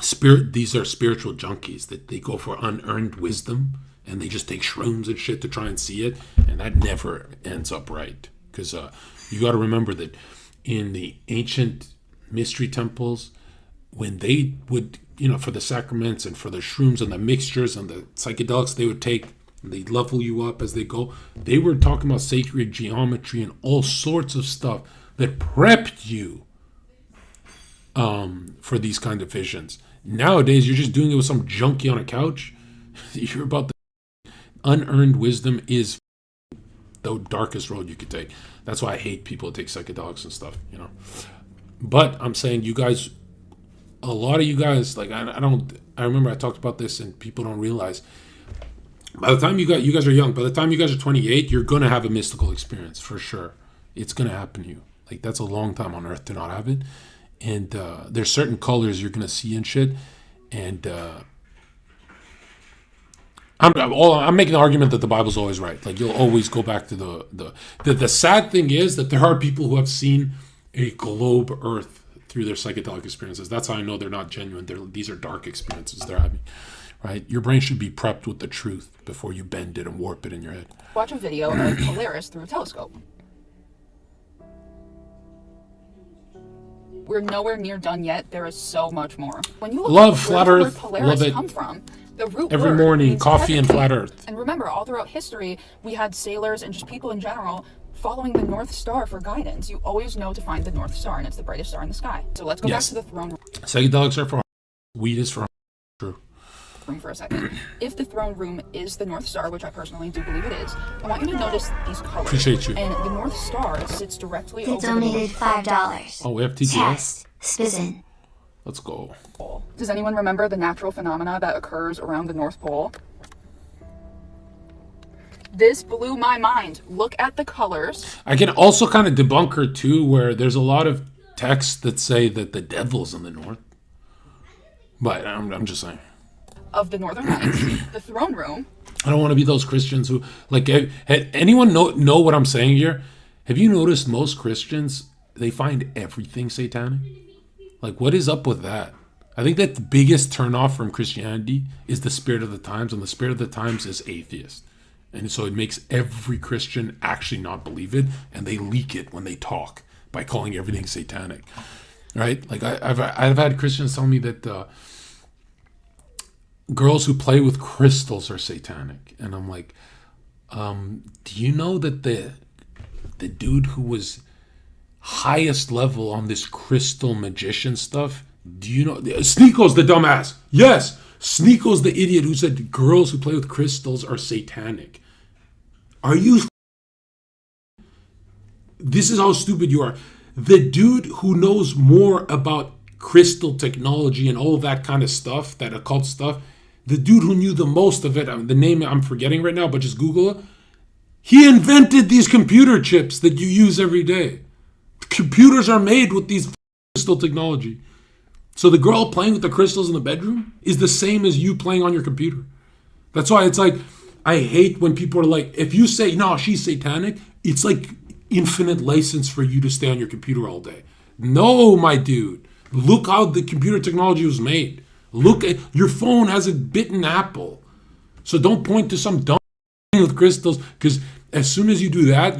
spirit. These are spiritual junkies that they go for unearned wisdom and they just take shrooms and shit to try and see it. And that never ends up right. Because you got to remember that in the ancient mystery temples, when they would, for the sacraments and for the shrooms and the mixtures and the psychedelics they would take, and they level you up as they go, they were talking about sacred geometry and all sorts of stuff that prepped you for these kind of visions. Nowadays, you're just doing it with some junkie on a couch. You're about the unearned wisdom is the darkest road you could take. That's why I hate people who take psychedelics and stuff, But I'm saying you guys, a lot of you guys, like I remember I talked about this and people don't realize, by the time you guys are young, by the time you guys are 28, you're going to have a mystical experience for sure. It's going to happen to you. Like that's a long time on earth to not have it. And there's certain colors you're going to see and shit. And I'm making the argument that the Bible's always right. Like you'll always go back to the sad thing is that there are people who have seen a globe earth through their psychedelic experiences. That's how I know they're not genuine. These are dark experiences they're having. Right? Your brain should be prepped with the truth before you bend it and warp it in your head. Watch a video of Polaris through a telescope. We're nowhere near done yet. There is so much more. When you look love at flat where earth, Polaris love it. come from, the root Every word morning, means coffee and heaven. flat earth. And remember, all throughout history, we had sailors and just people in general following the North Star for guidance. You always know to find the North Star, and it's the brightest star in the sky. So let's go back to the throne room. Psychedelics are for weed is for true. For a second. If the throne room is the North Star, which I personally do believe it is, I want you to notice these colors. Appreciate you. And the North Star sits directly They over donated the $5. Oh, we have TGS? Test. Spizin. Let's go. Does anyone remember the natural phenomena that occurs around the North Pole? This blew my mind. Look at the colors. I can also kind of debunk her too, where there's a lot of texts that say that the devil's in the north. But I'm just saying. Of the Northern Lights, the throne room. I don't want to be those Christians who, like, anyone know what I'm saying here? Have you noticed most Christians, they find everything satanic? Like, what is up with that? I think that the biggest turnoff from Christianity is the spirit of the times, and the spirit of the times is atheist. And so it makes every Christian actually not believe it, and they leak it when they talk by calling everything satanic, right? Like I've had Christians tell me that girls who play with crystals are satanic, and I'm like, Do you know that the dude who was highest level on this crystal magician stuff? Do you know Sneeko's the dumbass? Yes, Sneeko's the idiot who said girls who play with crystals are satanic. Are you? This is how stupid you are. The dude who knows more about crystal technology and all that kind of stuff, that occult stuff, the dude who knew the most of it, the name I'm forgetting right now, but just Google it. He invented these computer chips that you use every day. Computers are made with these crystal technology. So the girl playing with the crystals in the bedroom is the same as you playing on your computer. That's why it's like, I hate when people are like, if you say, no, she's satanic, it's like infinite license for you to stay on your computer all day. No, my dude. Look how the computer technology was made. Look at your phone has a bitten apple. So don't point to some dumb with crystals, because as soon as you do that,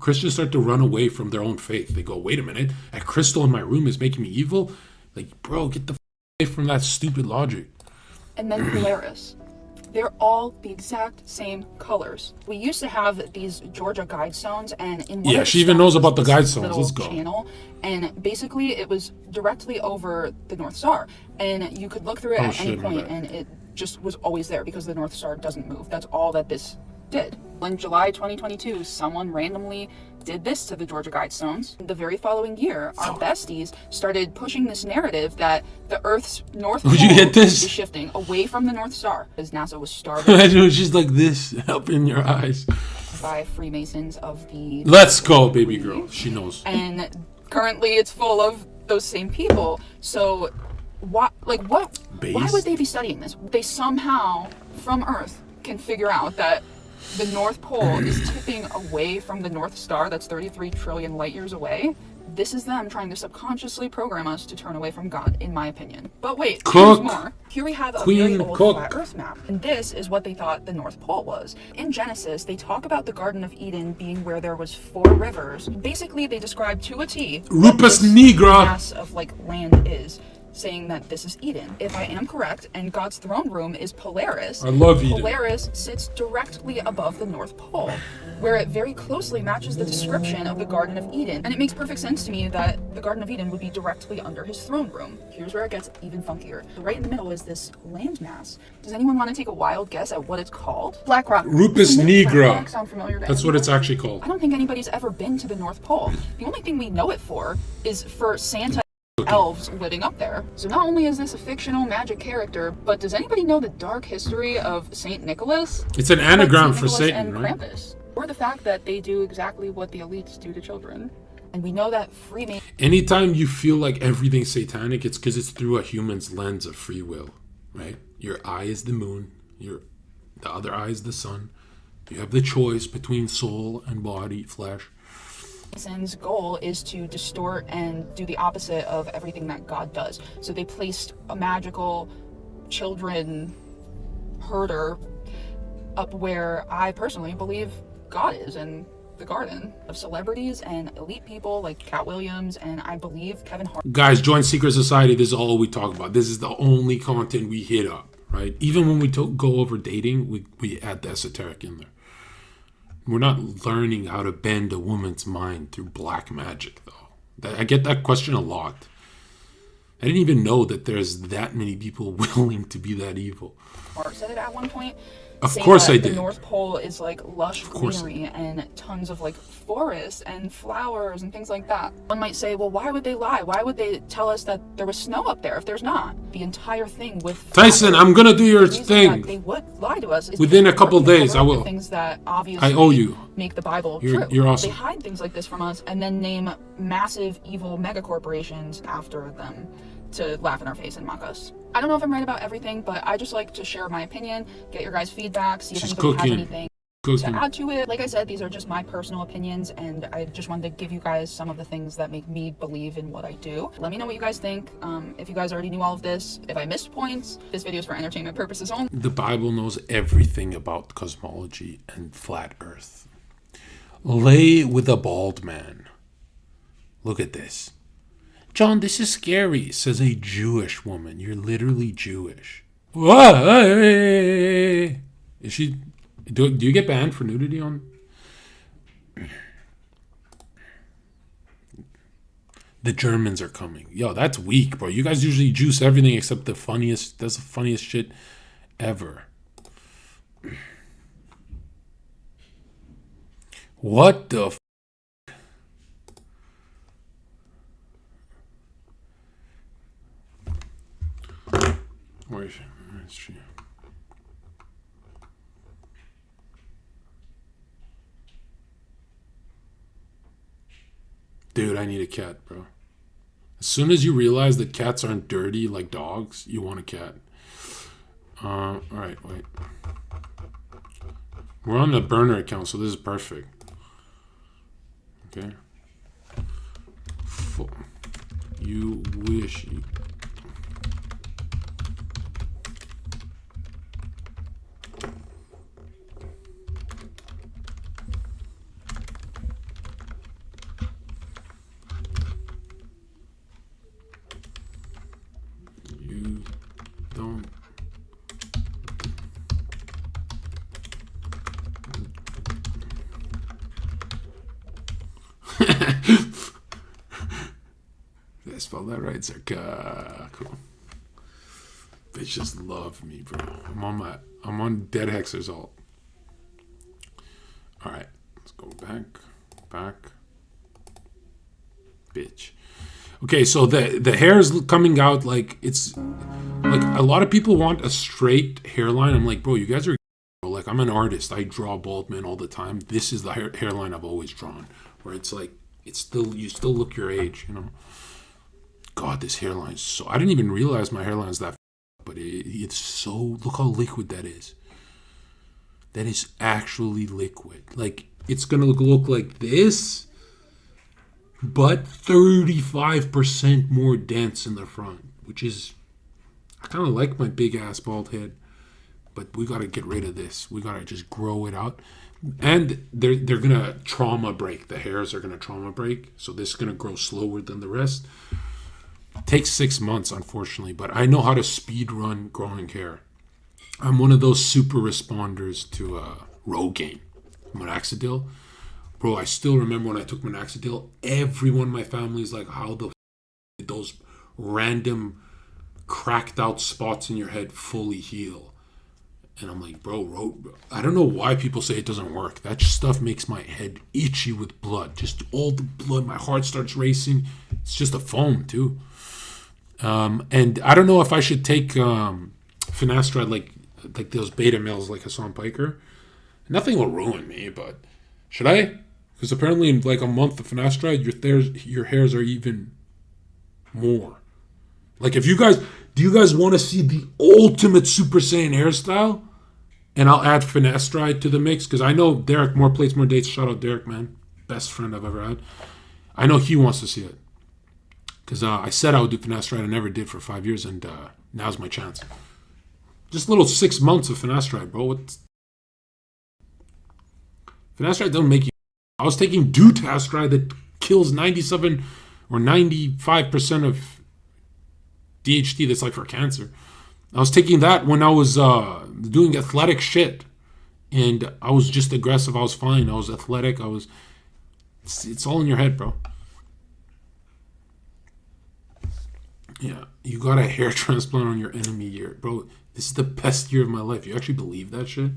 Christians start to run away from their own faith. They go, wait a minute, a crystal in my room is making me evil? Like, bro, get the away from that stupid logic. And then Polaris. They're all the exact same colors. We used to have these Georgia guide stones, and in one of the she even knows stones about the was guide this stones. little Let's go. Channel, and basically it was directly over the North Star, and you could look through it at any point, and it just was always there because the North Star doesn't move. That's all that this did. In July 2022, someone randomly did this to the Georgia Guidestones. The very following year, our besties started pushing this narrative that the Earth's North Pole is shifting away from the North Star, as NASA was starving. Imagine she's like this, up in your eyes. By Freemasons of the... Let's go, baby girl. She knows. And currently it's full of those same people. So, why would they be studying this? They somehow, from Earth, can figure out that the North Pole is tipping away from the North Star that's 33 trillion light years away. This is them trying to subconsciously program us to turn away from God, in my opinion. But wait, there's more. Here we have a very old flat Earth map, and this is what they thought the North Pole was. In Genesis, they talk about the Garden of Eden being where there was 4 rivers. Basically, they describe to a T what Rupus this nigra mass of land is, saying that this is Eden. If I am correct, and God's throne room is Polaris, I love Eden. Polaris sits directly above the North Pole, where it very closely matches the description of the Garden of Eden. And it makes perfect sense to me that the Garden of Eden would be directly under his throne room. Here's where it gets even funkier. Right in the middle is this landmass. Does anyone want to take a wild guess at what it's called? Black Rock. Rupus nigra. Sound familiar to That's what it's actually called. I don't think anybody's ever been to the North Pole. The only thing we know it for is for Santa elves living up there. So not only is this a fictional magic character, but does anybody know the dark history of Saint Nicholas? It's an anagram for Nicholas Satan, and right? Krampus. Or the fact that they do exactly what the elites do to children. And we know that Freemasons... Anytime you feel like everything's satanic, it's because it's through a human's lens of free will, right? Your eye is the moon, the other eye is the sun. You have the choice between soul and body, flesh. Mason's goal is to distort and do the opposite of everything that God does. So they placed a magical children herder up where I personally believe God is, in the garden of celebrities and elite people like Cat Williams, and I believe Kevin Hart. Guys, join Secret Society. This is all we talk about. This is the only content we hit up, right? Even when we go over dating, we add the esoteric in there. We're not learning how to bend a woman's mind through black magic, though. I get that question a lot. I didn't even know that there's that many people willing to be that evil. Hart said it at one point. Of course I The did. North Pole is like lush greenery and tons of like forests and flowers and things like that. One might say, well, why would they lie? Why would they tell us that there was snow up there if there's not? The entire thing with Tyson, I'm gonna do your the reason thing. that they would lie to us is Within a because couple they're days, I working to will. cover up the things that obviously I owe you. make the Bible You're- true. you're awesome. They hide things like this from us and then name massive evil megacorporations after them to laugh in our face and mock us. I don't know if I'm right about everything, but I just like to share my opinion, get your guys' feedback, see if She's anybody cooking. has anything Cooking. to add to it. Like I said, these are just my personal opinions, and I just wanted to give you guys some of the things that make me believe in what I do. Let me know what you guys think. If you guys already knew all of this, if I missed points, this video is for entertainment purposes only. The Bible knows everything about cosmology and flat earth. Lay with a bald man. Look at this. John, this is scary, says a Jewish woman. You're literally Jewish. Is she Do you get banned for nudity on? The Germans are coming. Yo, that's weak, bro. You guys usually juice everything except the funniest. That's the funniest shit ever. What the f? Where is she? Dude, I need a cat, bro. As soon as you realize that cats aren't dirty like dogs, you want a cat. Alright, wait. We're on the burner account, so this is perfect. Okay. You wish you... You don't... Did I spell that right? Zherka. Cool. Bitches love me, bro. I'm on Dead Hexer's ult. Alright. Let's go back. Bitch. Okay, so the hair is coming out like it's like a lot of people want a straight hairline. I'm like, bro, you guys are like, I'm an artist. I draw bald men all the time. This is the hairline I've always drawn, where it's like you still look your age, you know. God, this hairline is so... I didn't even realize my hairline is that... But it's so... Look how liquid that is. That is actually liquid. Like, it's going to look like this, but 35% more dense in the front, which is... I kind of like my big-ass bald head, but we got to get rid of this. We got to just grow it out. And they're going to trauma break. The hairs are going to trauma break, so this is going to grow slower than the rest. Takes 6 months, unfortunately, but I know how to speed run growing hair. I'm one of those super responders to Rogaine, minoxidil. Bro, I still remember when I took minoxidil, everyone in my family is like, how the f did those random cracked out spots in your head fully heal? And I'm like, bro, I don't know why people say it doesn't work. That stuff makes my head itchy with blood. Just all the blood, my heart starts racing. It's just a foam, too. And I don't know if I should take finasteride like those beta males like Hassan Piker. Nothing will ruin me, but should I? Because apparently in like a month of finasteride, your hairs are even more. Like if do you guys want to see the ultimate Super Saiyan hairstyle? And I'll add finasteride to the mix because I know Derek, more plates, more dates. Shout out Derek, man. Best friend I've ever had. I know he wants to see it. Because I said I would do finasteride. I never did for 5 years, and now's my chance. Just a little 6 months of finasteride, bro. Finasteride doesn't make you... I was taking dutasteride that kills 97 or 95% of DHT that's like for cancer. I was taking that when I was doing athletic shit. And I was just aggressive. I was fine. I was athletic. It's all in your head, bro. Yeah, you got a hair transplant on your enemy year. Bro, this is the best year of my life. You actually believe that shit?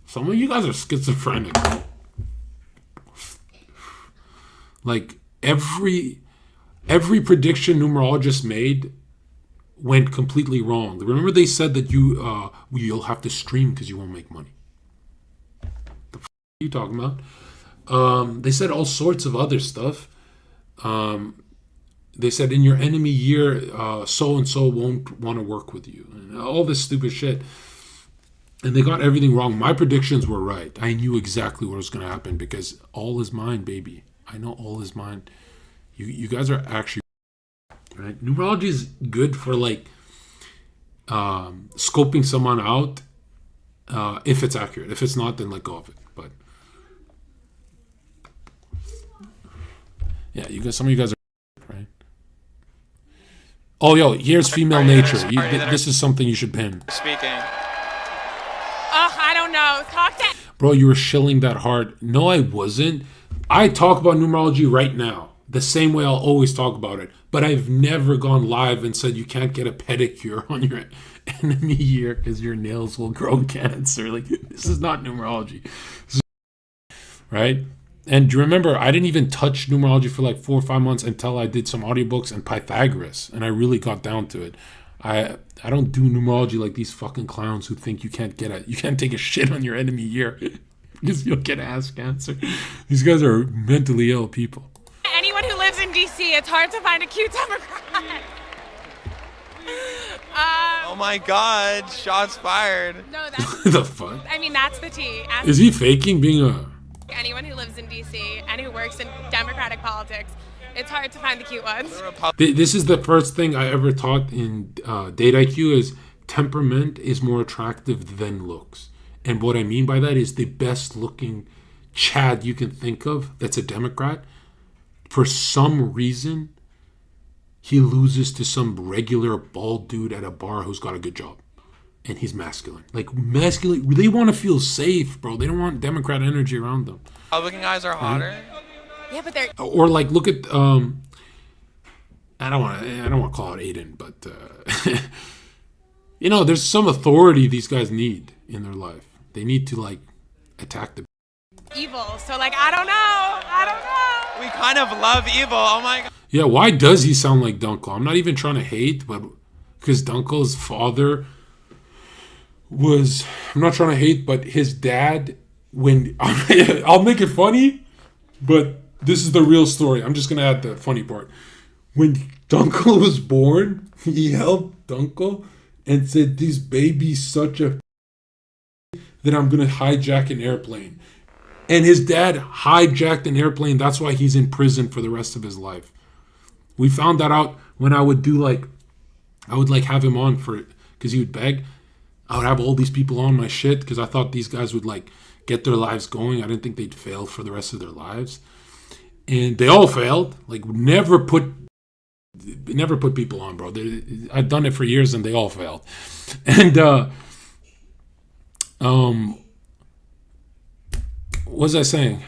Some of you guys are schizophrenic. Like, every prediction numerologist made went completely wrong. Remember they said that you'll have to stream because you won't make money. The f*** are you talking about? They said all sorts of other stuff. They said in your enemy year, so-and-so won't want to work with you. And all this stupid shit. And they got everything wrong. My predictions were right. I knew exactly what was going to happen because all is mine, baby. I know all is mine. You guys are actually... Right? Numerology is good for like scoping someone out if it's accurate. If it's not, then let go of it. But yeah, some of you guys are... Right? Oh, yo, here's female nature. This is something you should pin. Speaking. don't know. Talk to. Bro, you were shilling that hard. No, I wasn't. I talk about numerology right now, the same way I'll always talk about it. But I've never gone live and said you can't get a pedicure on your enemy year because your nails will grow cancer. Like, this is not numerology. Right? And remember, I didn't even touch numerology for like 4 or 5 months until I did some audiobooks and Pythagoras, and I really got down to it. I don't do numerology like these fucking clowns who think you can't take a shit on your enemy year because you'll get ass cancer. These guys are mentally ill people. Anyone who lives in DC, it's hard to find a cute Democrat. Oh my God! Shots fired. No, that's The fuck? I mean, that's the tea. Is he faking being a... Anyone who lives in DC and who works in Democratic politics, it's hard to find the cute ones. This is the first thing I ever taught in DateIQ is temperament is more attractive than looks. And what I mean by that is the best looking Chad you can think of that's a Democrat, for some reason, he loses to some regular bald dude at a bar who's got a good job. And he's masculine. Like, masculine, they want to feel safe, bro. They don't want Democrat energy around them. Republican guys are hotter. Yeah, but they're... Or like, look at, I don't want to call it Adin, but, you know, there's some authority these guys need in their life. They need to, like, attack the... evil. So, like, I don't know. We kind of love evil. Oh my God. Yeah, why does he sound like Dunkel? I'm not even trying to hate, but because Dunkel's father was... I'm not trying to hate, but his dad, when... I'll make it funny, but this is the real story. I'm just going to add the funny part. When Dunkel was born, he held Dunkel and said, "This baby's such a that I'm going to hijack an airplane." And his dad hijacked an airplane. That's why he's in prison for the rest of his life. We found that out when I would have him on for it because he would beg. I would have all these people on my shit because I thought these guys would like get their lives going. I didn't think they'd fail for the rest of their lives. And they all failed. Like, never put people on, bro. I've done it for years and they all failed. And what was I saying?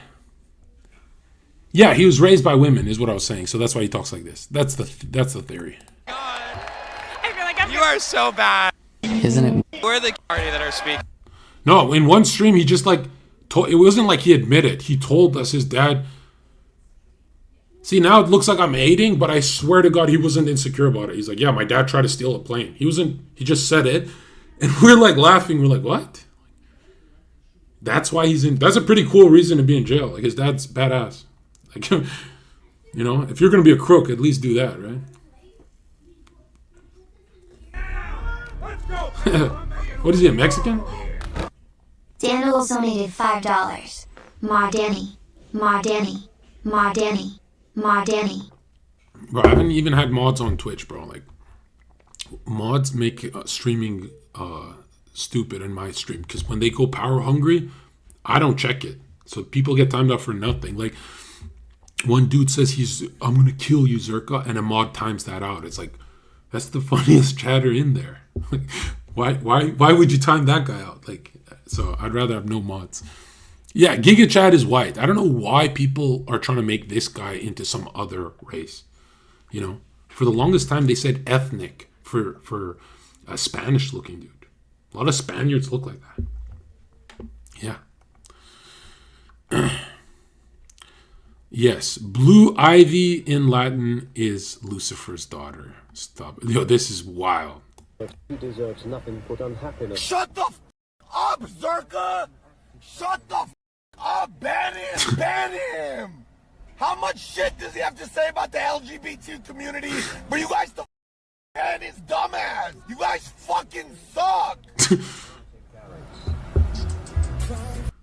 Yeah, he was raised by women is what I was saying. So that's why he talks like this. That's the theory. I feel like You are so bad. Isn't it? We're the party that are speaking. No, in one stream he just like it wasn't like he admitted. He told us his dad. See, now it looks like I'm hating, but I swear to God he wasn't insecure about it. He's like, "Yeah, my dad tried to steal a plane." He just said it. And we're like laughing. We're like, "What?" That's why he's in. That's a pretty cool reason to be in jail. Like, his dad's badass. Like, you know, if you're going to be a crook, at least do that, right? What is he, a Mexican? Daniel donated $5. Ma Danny. Ma Danny. Ma Danny. Ma Danny. Bro, I haven't even had mods on Twitch, bro. Like, mods make streaming stupid in my stream because when they go power hungry, I don't check it. So people get timed out for nothing. Like, one dude says I'm gonna kill you, Zherka, and a mod times that out. It's like, that's the funniest chatter in there. Like, why would you time that guy out? Like, so I'd rather have no mods. Yeah, Giga Chad is white. I don't know why people are trying to make this guy into some other race. You know, for the longest time they said ethnic for a Spanish looking dude. A lot of Spaniards look like that. Yeah. Yes, Blue Ivy in Latin is Lucifer's daughter. Stop. Yo, this is wild. He deserves nothing but unhappiness. Shut the up, Zherka! Shut the up! Ban him! Ban him! How much shit does he have to say about the LGBT community? But you guys to ban his dumbass! You guys fucking suck!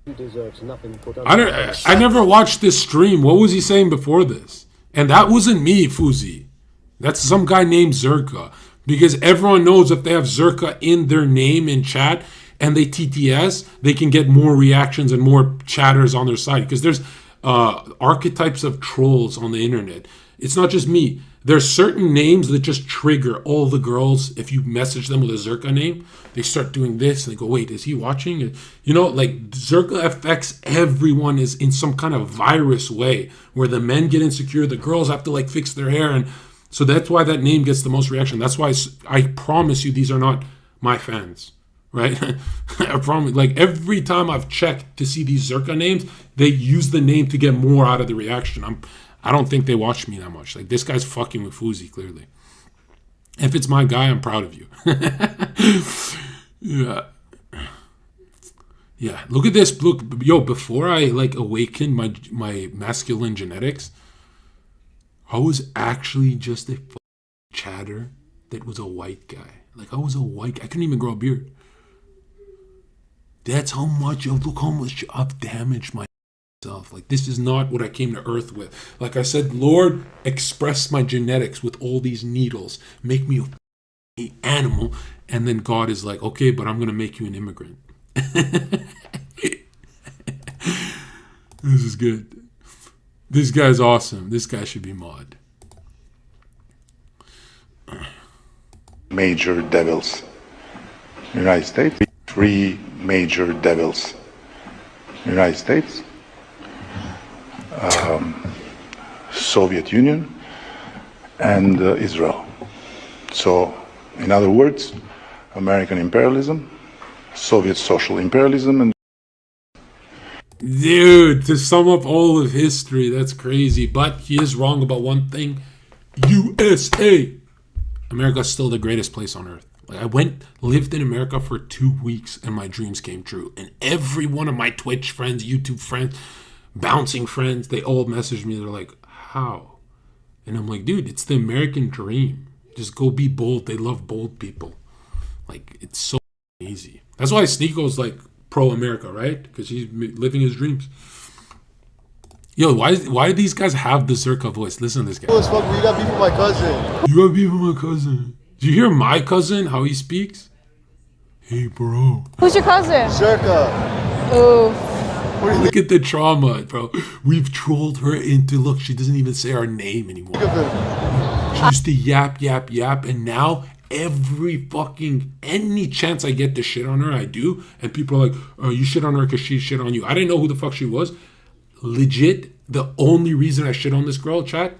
He deserves nothing but I never watched this stream. What was he saying before this? And that wasn't me, Fousey. That's some guy named Zherka. Because everyone knows if they have Zherka in their name in chat and they TTS, they can get more reactions and more chatters on their side. Because there's archetypes of trolls on the internet. It's not just me. There's certain names that just trigger all the girls. If you message them with a Zherka name, they start doing this and they go, wait, is he watching? You know, like Zherka affects everyone is in some kind of virus way where the men get insecure, the girls have to like fix their hair. And so that's why that name gets the most reaction. That's why I promise you these are not my fans, right? I promise, like every time I've checked to see these Zherka names, they use the name to get more out of the reaction. I don't think they watch me that much. Like this guy's fucking with Fousey, clearly. If it's my guy, I'm proud of you. Yeah. Yeah. Look at this. Look, yo, before I like awakened my masculine genetics, I was actually just a chatter that was a white guy. Like I was a white guy. I couldn't even grow a beard. That's how much look how much I've damaged myself. Like this is not what I came to earth with. Like I said, Lord, express my genetics with all these needles. Make me an animal. And then God is like, okay, but I'm going to make you an immigrant. This is good. This guy's awesome. This guy should be mod. Major devils. United States. 3 major devils. United States. Soviet Union and Israel. So, in other words, American imperialism, Soviet social imperialism, and dude, to sum up all of history, that's crazy. But he is wrong about one thing. USA. America's still the greatest place on earth. Like I lived in America for 2 weeks and my dreams came true. And every one of my Twitch friends, YouTube friends, bouncing friends, they all messaged me. They're like, how? And I'm like, dude, it's the American dream. Just go be bold. They love bold people. Like, it's so easy. That's why Sneako's like pro-America, right? Because he's living his dreams. Yo, why do these guys have the Zherka voice? Listen to this guy. Cool as fuck, you got beef with my cousin. You got beef with my cousin. Did you hear my cousin, how he speaks? Hey, bro. Who's your cousin? Zherka. Ooh. Look at the trauma, bro. We've trolled her into, look, she doesn't even say our name anymore. She used to yap, and now any chance I get to shit on her, I do. And people are like, oh, you shit on her because she shit on you. I didn't know who the fuck she was. Legit, the only reason I shit on this girl, chat,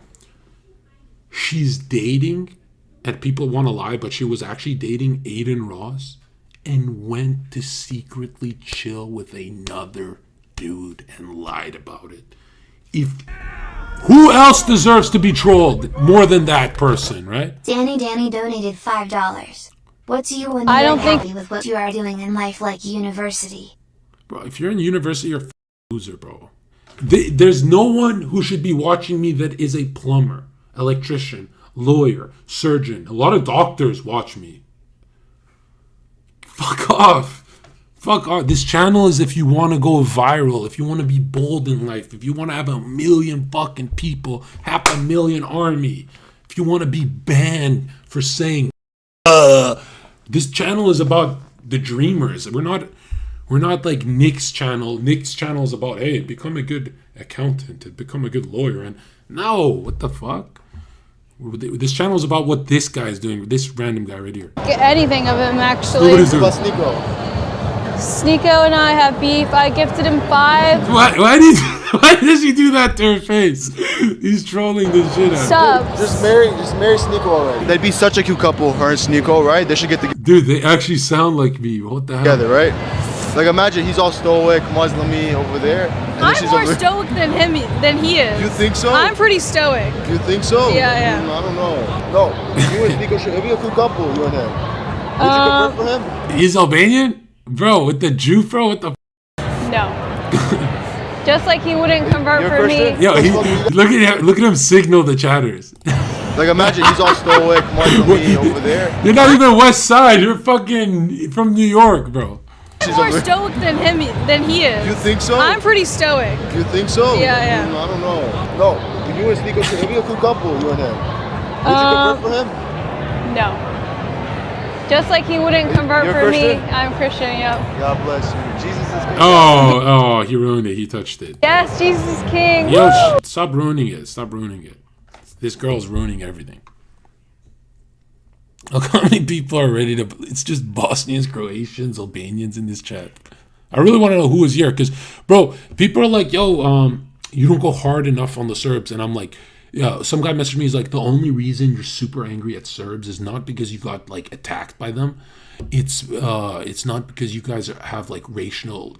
she's dating, and people want to lie, but she was actually dating Adin Ross and went to secretly chill with another dude and lied about it. Who else deserves to be trolled more than that person, right? Danny donated $5. What's you when you're happy with what you are doing in life, like university? Bro, if you're in university, you're a loser, bro. There's no one who should be watching me that is a plumber, electrician, lawyer, surgeon. A lot of doctors watch me. Fuck off. Fuck off. This channel is if you want to go viral, if you want to be bold in life, if you want to have 1 million fucking people, 500,000 army, if you want to be banned for saying, this channel is about the dreamers. We're not like Nick's channel. Nick's channel is about, hey, become a good accountant, become a good lawyer. And no, what the fuck? This channel is about what this guy is doing, this random guy right here. Get anything of him, actually. What is it? Sneeko and I have beef. I gifted him 5. Why does he do that to her face? He's trolling the shit out of her. Just marry Sneeko already. They'd be such a cute couple, her and Sneeko, right? They should get together. Dude, they actually sound like me. What the hell? Together, right? Like imagine he's all stoic, Muslimy over there. I'm more stoic than he is. You think so? I'm pretty stoic. You think so? Yeah, yeah. I don't know. No, you and Sneeko should be a cool couple, you and him. Would you convert for him? He's Albanian? Bro, with the Jew, bro? What the No. Just like he wouldn't convert for me. Yo, look at him signal the chatters. Like imagine he's all stoic, Muslimy over there. You're not even West Side. You're fucking from New York, bro. I'm more stoic than he is. You think so? I'm pretty stoic. You think so? Yeah, yeah. I don't know. No, you and Sneeko should be a cool couple, you and him. Would you convert for him? No. Just like he wouldn't convert You're for me. Christian? I'm Christian, yep. God bless you. Jesus is king. Oh, he ruined it. He touched it. Yes, Jesus is king. Yo, Woo! stop ruining it. Stop ruining it. This girl's ruining everything. Look how many people are ready to... It's just Bosnians, Croatians, Albanians in this chat. I really want to know who is here. Because, bro, people are like, yo, you don't go hard enough on the Serbs. And I'm like, yeah, some guy messaged me. He's like, the only reason you're super angry at Serbs is not because you got, like, attacked by them. It's not because you guys have, like, racial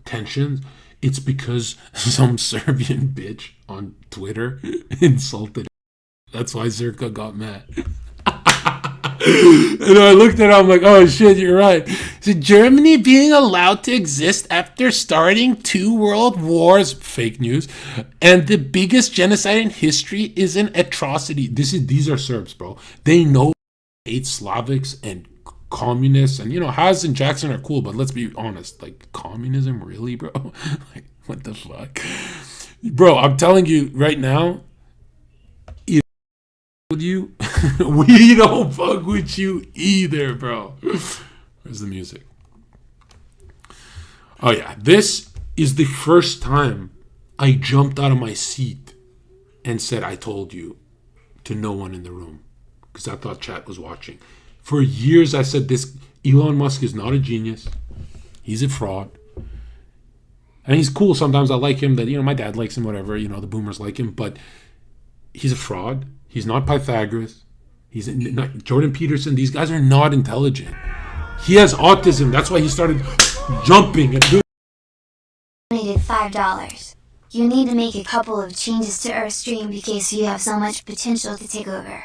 tensions. It's because some Serbian bitch on Twitter insulted. That's why Zherka got mad. And I looked at it, I'm like, oh shit, you're right. So Germany being allowed to exist after starting 2 world wars, fake news, and the biggest genocide in history is an atrocity. These are Serbs, bro. They know hate Slavics and communists, and you know, Haz and Jackson are cool, but let's be honest, like, communism, really, bro? Like, what the fuck? Bro, I'm telling you right now, with you, we don't fuck with you either, bro. Where's the music? Oh yeah, this is the first time I jumped out of my seat and said I told you to no one in the room, because I thought chat was watching. For years I said this, Elon Musk is not a genius. He's a fraud. And he's cool. Sometimes I like him, that, you know, my dad likes him, whatever, you know, the boomers like him, but he's a fraud. He's not Pythagoras. He's not Jordan Peterson. These guys are not intelligent. He has autism. That's why he started jumping and doing. Donated $5. You need to make a couple of changes to our stream because you have so much potential to take over.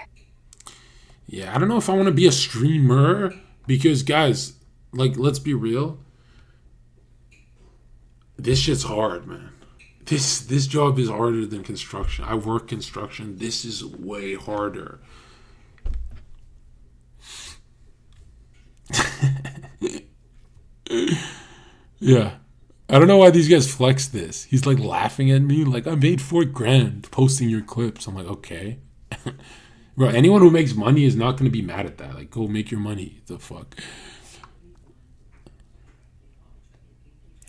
Yeah, I don't know if I want to be a streamer because, guys, like, let's be real. This shit's hard, man. This job is harder than construction. I work construction. This is way harder. Yeah. I don't know why these guys flex this. He's like laughing at me like, I made $4,000 posting your clips. I'm like, okay. Bro, anyone who makes money is not going to be mad at that. Like, go make your money. The fuck?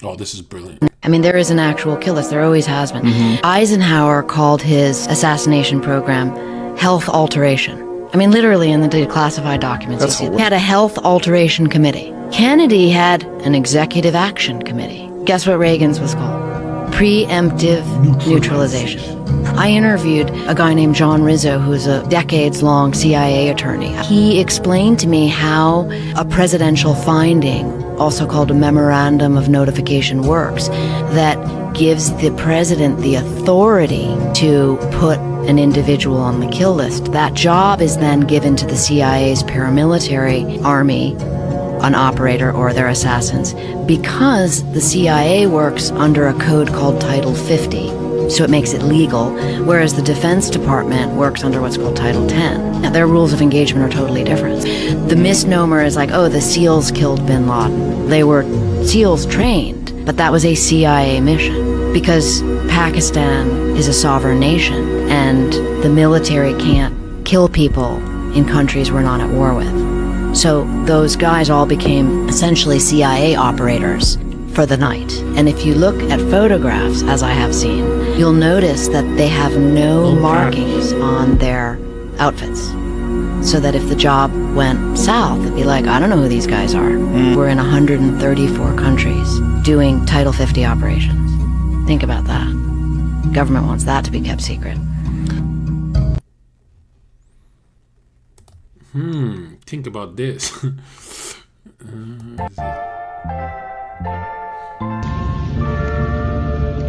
Oh, this is brilliant. I mean, there is an actual kill list. There always has been. Eisenhower called his assassination program health alteration. I mean, literally in the declassified documents, you see, he had a health alteration committee. Kennedy had an executive action committee. Guess what Reagan's was called? Preemptive neutralization. I interviewed a guy named John Rizzo, who's a decades-long CIA attorney. He explained to me how a presidential finding, also called a memorandum of notification, works, that gives the president the authority to put an individual on the kill list. That job is then given to the CIA's paramilitary army, an operator or their assassins, because the CIA works under a code called Title 50, so it makes it legal, whereas the Defense Department works under what's called Title 10. Now, their rules of engagement are totally different. The misnomer is like, oh, the SEALs killed bin Laden. They were SEALs trained, but that was a CIA mission, because Pakistan is a sovereign nation, and the military can't kill people in countries we're not at war with. So those guys all became essentially CIA operators for the night. And if you look at photographs, as I have seen, you'll notice that they have no markings on their outfits. So that if the job went south, it'd be like, I don't know who these guys are. We're in 134 countries doing Title 50 operations. Think about that. Government wants that to be kept secret. Think about this.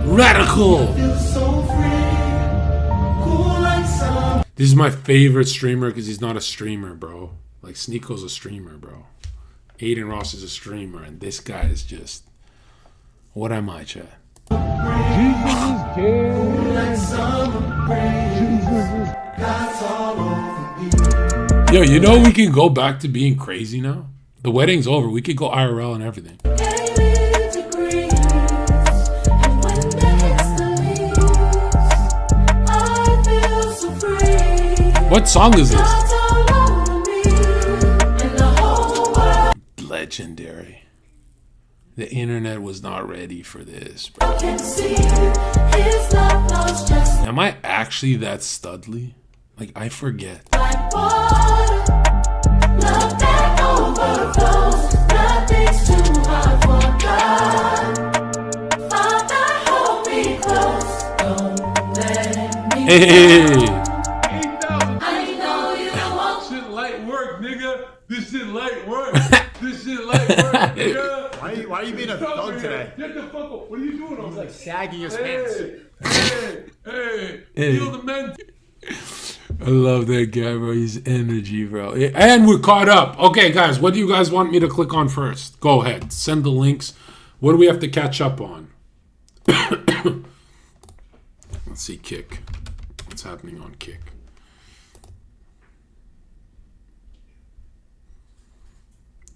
Radical! This is my favorite streamer because he's not a streamer, bro. Like, Sneako's a streamer, bro. Adin Ross is a streamer, and this guy is just... What am I, chat? Yo, you know we can go back to being crazy now? The wedding's over. We could go IRL and everything. What song is this? Legendary. The internet was not ready for this, bro. Am I actually that studly? Like, I forget. Hey! Shit light work, nigga. This shit light work. This shit light work, nigga. Why are you being a thug today? Get the fuck up. What are you doing? He's like sagging his pants. Hey, Hey. feel the men. I love that guy, bro. His energy, bro. And we're caught up. Okay, guys, what do you guys want me to click on first? Go ahead. Send the links. What do we have to catch up on? Let's see, Kick. What's happening on Kick?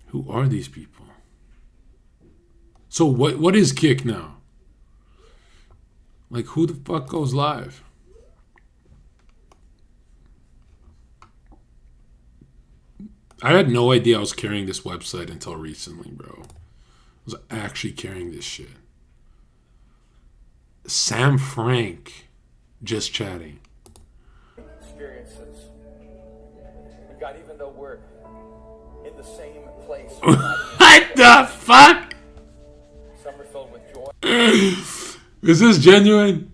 Who are these people? So what is Kick now? Like, who the fuck goes live? I had no idea I was carrying this website until recently, bro. I was actually carrying this shit. Sam Frank just chatting. Experiences. God, even though we're in the same place. What the fuck? Some are filled with joy. Is this genuine?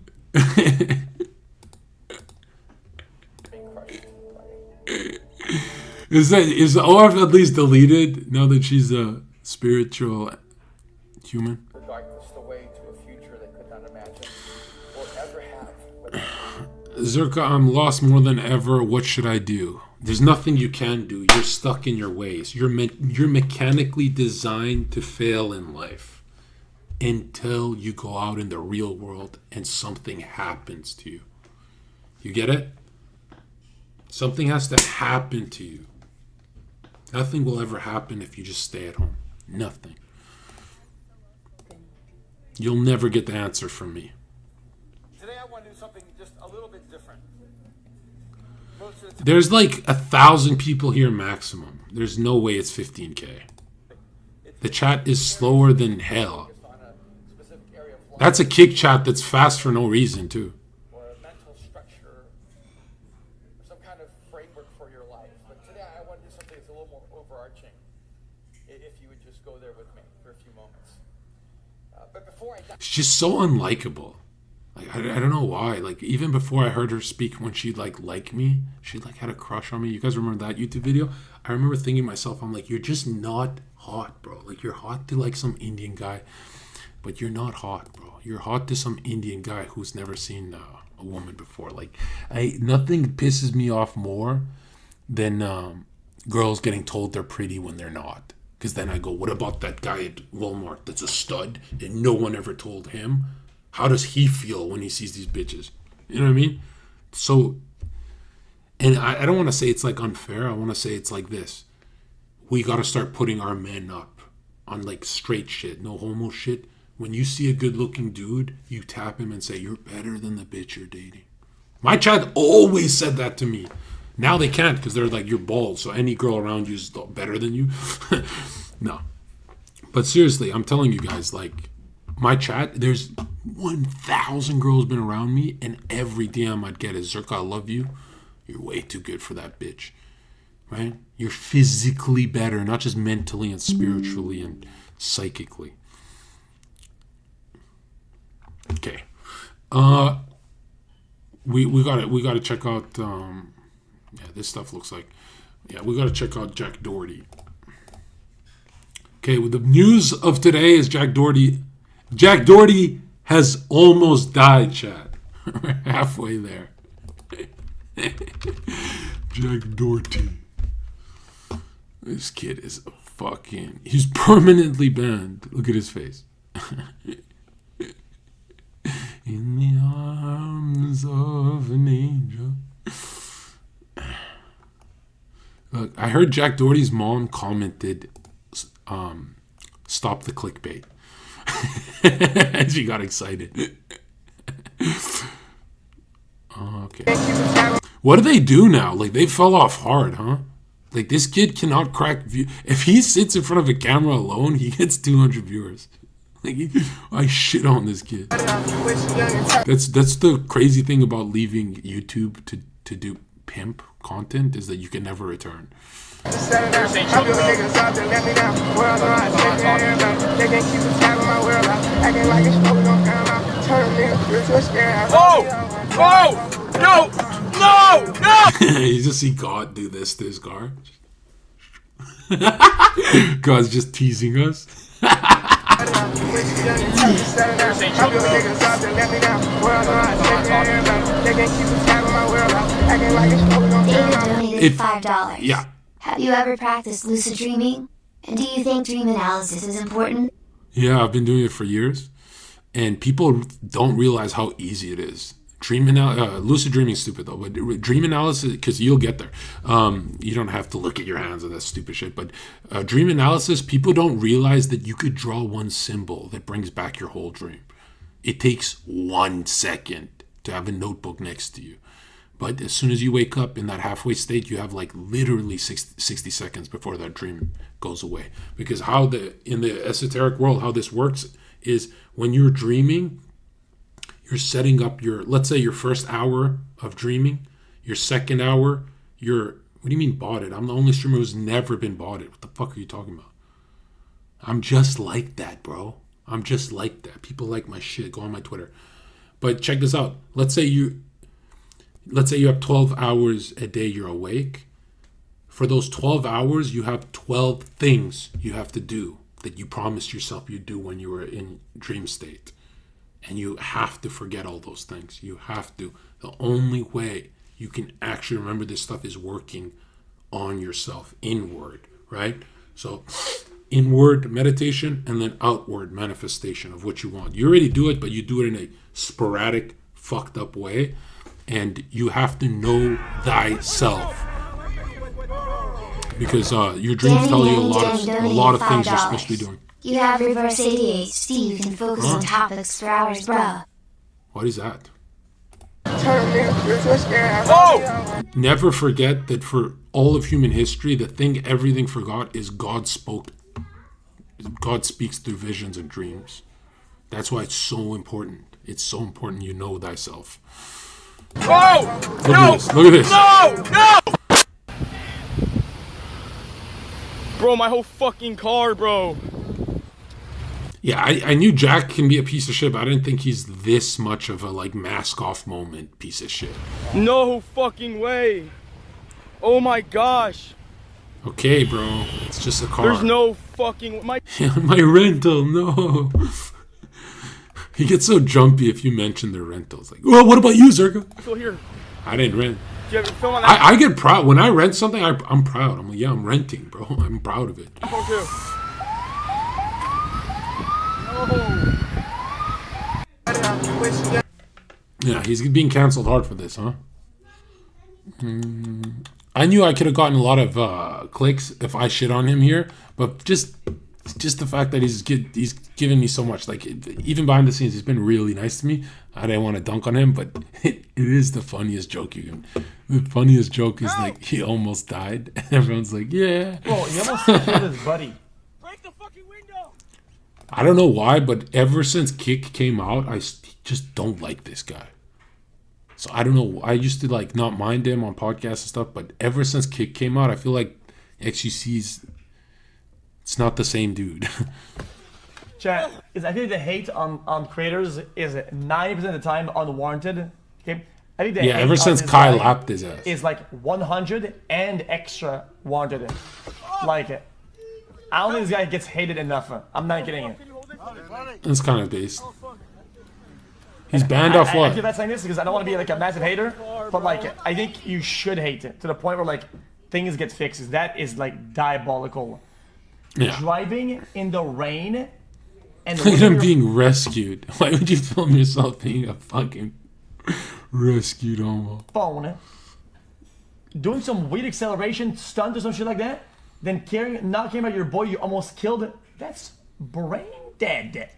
Is the OF at least deleted now that she's a spiritual human? Regardless, the way to a future they could not imagine or ever have. Zherka, I'm lost more than ever. What should I do? There's nothing you can do. You're stuck in your ways. You're mechanically designed to fail in life until you go out in the real world and something happens to you. You get it? Something has to happen to you. Nothing will ever happen if you just stay at home. Nothing. You'll never get the answer from me. Today I want to do something just a little bit different. There's like 1,000 people here maximum. There's no way it's 15K. The chat is slower than hell. That's a Kick chat that's fast for no reason too. Or a mental structure, some kind of framework for your life. But today I want to do something that's a little more overarching. If you would just go there with me for a few moments. But before I She's just so unlikable. Like I don't know why. Like even before I heard her speak, when she like me, she like had a crush on me. You guys remember that YouTube video? I remember thinking to myself, I'm like, you're just not hot, bro. Like you're hot to like some Indian guy, but you're not hot, bro. You're hot to some Indian guy who's never seen a woman before. Like nothing pisses me off more than girls getting told they're pretty when they're not. Because then I go, what about that guy at Walmart that's a stud and no one ever told him? How does he feel when he sees these bitches? You know what I mean? So, and I don't want to say it's like unfair. I want to say it's like this. We got to start putting our men up on like straight shit, no homo shit. When you see a good looking dude, you tap him and say, you're better than the bitch you're dating. My chat always said that to me. Now they can't because they're like, you're bald. So any girl around you is better than you. No. But seriously, I'm telling you guys, like, my chat, there's 1,000 girls been around me, and every DM I'd get is, Zherka, I love you. You're way too good for that bitch. Right? You're physically better, not just mentally and spiritually and psychically. Okay. We gotta check out this stuff looks like we gotta check out Jack Doherty. Okay, well, the news of today is Jack Doherty has almost died, chat. We're halfway there. Jack Doherty. This kid is he's permanently banned. Look at his face. In the arms of an angel. Look, I heard Jack Doherty's mom commented, stop the clickbait. She got excited. Okay. What do they do now? Like, they fell off hard, huh? Like, this kid cannot crack view. If he sits in front of a camera alone, he gets 200 viewers. Like, I shit on this kid. That's the crazy thing about leaving YouTube to do pimp content, is that you can never return. No! You just see God do this to his car. God's just teasing us. David donated $5. Yeah. Have you ever practiced lucid dreaming? And do you think dream analysis is important? Yeah, I've been doing it for years, and people don't realize how easy it is. Lucid dreaming is stupid though, but dream analysis, because you'll get there. You don't have to look at your hands and that stupid shit. But dream analysis, people don't realize that you could draw one symbol that brings back your whole dream. It takes 1 second to have a notebook next to you. But as soon as you wake up in that halfway state, you have like literally 60 seconds before that dream goes away. Because in the esoteric world, how this works is when you're dreaming, you're setting up let's say your first hour of dreaming, your second hour, what do you mean botted? I'm the only streamer who's never been botted. What the fuck are you talking about? I'm just like that, bro. I'm just like that. People like my shit. Go on my Twitter. But check this out. Let's say you have 12 hours a day you're awake. For those 12 hours, you have 12 things you have to do that you promised yourself you'd do when you were in dream state. And you have to forget all those things. You have to. The only way you can actually remember this stuff is working on yourself inward, right? So inward meditation and then outward manifestation of what you want. You already do it, but you do it in a sporadic, fucked up way. And you have to know thyself. Because your dreams tell you a lot of things you're supposed to be doing. You have reverse ADHD. You can focus on topics for hours, bruh. What is that? Never forget that for all of human history, the thing everything forgot is God spoke. God speaks through visions and dreams. That's why it's so important. It's so important you know thyself. Oh! Look at this. Look at this. No! Bro, my whole fucking car, bro. Yeah, I knew Jack can be a piece of shit, but I didn't think he's this much of a like mask off moment piece of shit. No fucking way. Oh my gosh. Okay, bro. It's just a car. There's no fucking my rental, no. He gets so jumpy if you mention the rentals. Like, well, what about you, Zherka? Still here. I didn't rent. Do you have a film on that? I get proud when I rent something. I'm proud. I'm like, yeah, I'm renting, bro. I'm proud of it. Yeah, he's being canceled hard for this, huh? I knew I could have gotten a lot of clicks if I shit on him here, but just the fact that he's given me so much, like even behind the scenes, he's been really nice to me. I didn't want to dunk on him, but it is the funniest joke you can. The funniest joke is like he almost died, and everyone's like, yeah. Bro, he almost killed his buddy. I don't know why, but ever since Kick came out, I just don't like this guy. So I don't know. I used to like not mind him on podcasts and stuff, but ever since Kick came out, I feel like XUC's it's not the same dude. Chat, I think the hate on creators is 90% of the time unwarranted. Okay, I think the hate ever since on Kai lapped his ass is like 100 and extra warranted. Like it. I don't think this guy gets hated enough. I'm not kidding you. That's kind of based. He's banned off what? I feel bad saying this because I don't want to be like a massive hater, but like I think you should hate it to the point where like things get fixed. That is like diabolical. Yeah. Driving in the rain and look at him being rescued. Why would you film yourself being a fucking rescued homo? Phone, doing some weird acceleration stunt or some shit like that, then not caring about your boy you almost killed. That's brain dead.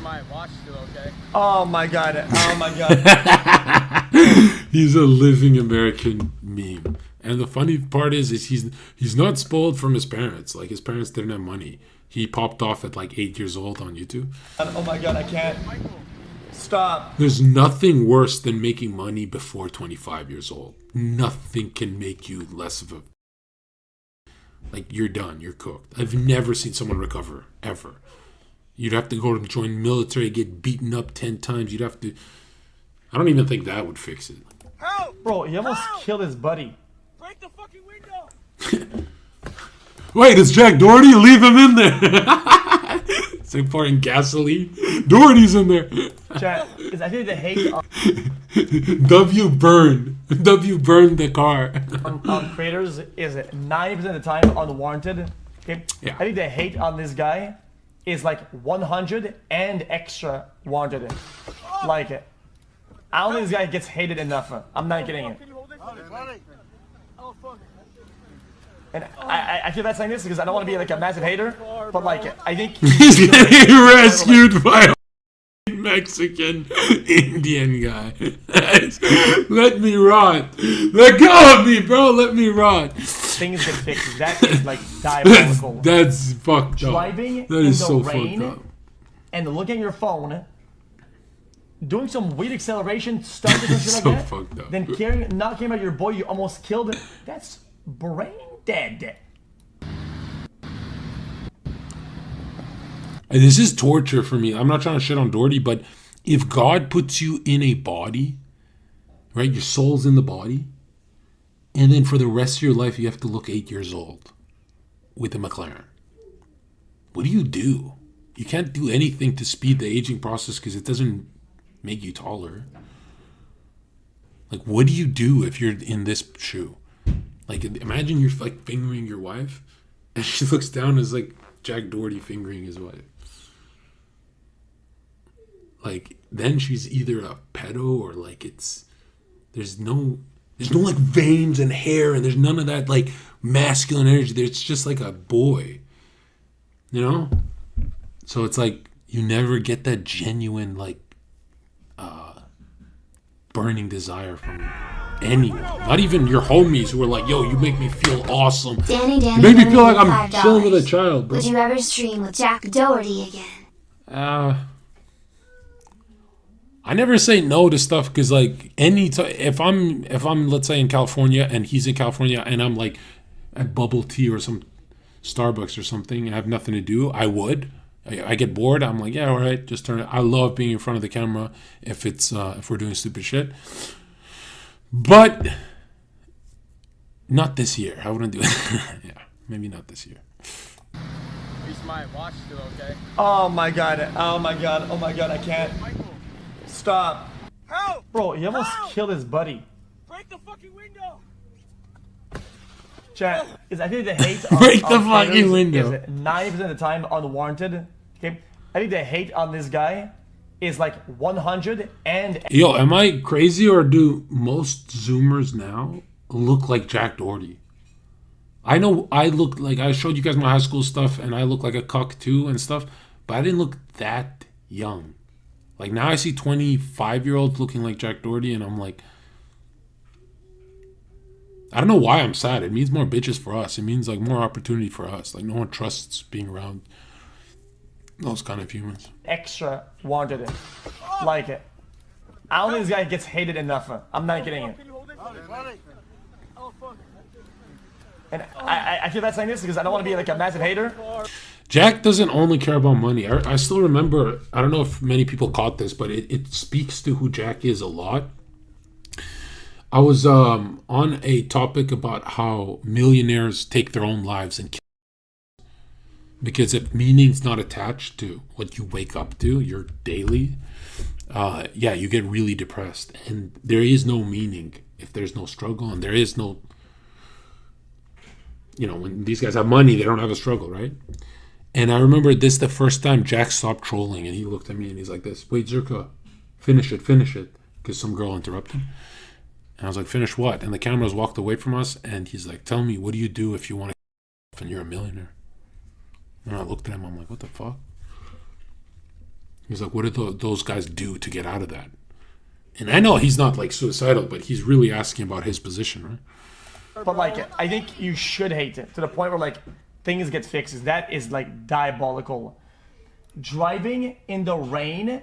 My watch still okay? Oh my god. Oh my god. He's a living American meme. And the funny part is he's not spoiled from his parents. Like, his parents didn't have money. He popped off at like 8 years old on YouTube. Oh my god, I can't. Stop. There's nothing worse than making money before 25 years old. Nothing can make you less of a... Like, you're done. You're cooked. I've never seen someone recover, ever. You'd have to go and join military, get beaten up 10 times. You'd have to... I don't even think that would fix it. Bro, he almost killed his buddy. Break the fucking window! Wait, it's Jack Doherty? Leave him in there. It's like pouring gasoline. Doherty's in there. Chat, is I think the hate W burned the car. on creators is 90% of the time unwarranted. Okay? Yeah. I think the hate on this guy is like 100 and extra warranted. Like it. I don't think this guy gets hated enough. I'm not getting it. And I feel bad saying this because I don't want to be like a massive hater, but like I think he's getting rescued by a Mexican Indian guy. Let me rot. Let go of me, bro. Let me rot. Things get fixed. That is like diabolical. That's fucked up. Driving That in is the so rain fucked up. and looking at your phone, doing some weird acceleration stuff or something So like that, fucked up. then not caring about your boy you almost killed. That's brain dead. And this is torture for me. I'm not trying to shit on Doherty, but if God puts you in a body, right, your soul's in the body, and then for the rest of your life you have to look 8 years old with a McLaren, what do? You can't do anything to speed the aging process because it doesn't make you taller. Like, what do you do if you're in this shoe? Like, imagine you're like fingering your wife and she looks down and is like Jack Doherty fingering his wife. Like, then she's either a pedo or like there's no like veins and hair and there's none of that like masculine energy. There's just like a boy, you know? So it's like you never get that genuine like burning desire from anyone. Not even your homies who are like, yo, you make me feel awesome. Danny You make me feel like I'm $5. chilling with a child, bro. Would you ever stream with Jack Doherty again? I never say no to stuff because like if I'm let's say in California and he's in California and I'm like at bubble tea or some Starbucks or something and I have nothing to do, I would. I get bored. I'm like, yeah, all right, just turn it. I love being in front of the camera if we're doing stupid shit. But not this year. I wouldn't do it. Yeah, maybe not this year. Use my watch still, okay? Oh my god, oh my god, oh my god, I can't. Stop. Help! Bro, he almost killed his buddy. Break the fucking window! Chat, is I think the hate Break the fucking window. is 90% of the time unwarranted. Okay? I think the hate on this guy is like 100 and... Yo, am I crazy or do most Zoomers now look like Jack Doherty? I know I look like, I showed you guys my high school stuff and I look like a cuck too and stuff, but I didn't look that young. Like now I see 25-year-olds looking like Jack Doherty and I'm like, I don't know why I'm sad. It means more bitches for us. It means like more opportunity for us. Like no one trusts being around those kind of humans. Extra wanted it. Like it. I don't think this guy gets hated enough. I'm not getting it. And I feel bad saying this because I don't want to be like a massive hater. Jack doesn't only care about money. I still remember, I don't know if many people caught this, but it speaks to who Jack is a lot. I was on a topic about how millionaires take their own lives and kill. Because if meaning's not attached to what you wake up to, your daily, yeah, you get really depressed. And there is no meaning if there's no struggle, and there is no, you know, when these guys have money, they don't have a struggle, right? And I remember this the first time Jack stopped trolling, and he looked at me and he's like this, wait, Zherka, finish it, because some girl interrupted. And I was like, finish what? And the cameras walked away from us, and he's like, tell me, what do you do if you want to and you're a millionaire? And I looked at him, I'm like, what the fuck? He's like, what do those guys do to get out of that? And I know he's not like suicidal, but he's really asking about his position, right? But like, I think you should hate it to the point where like things get fixed. That is like diabolical. Driving in the rain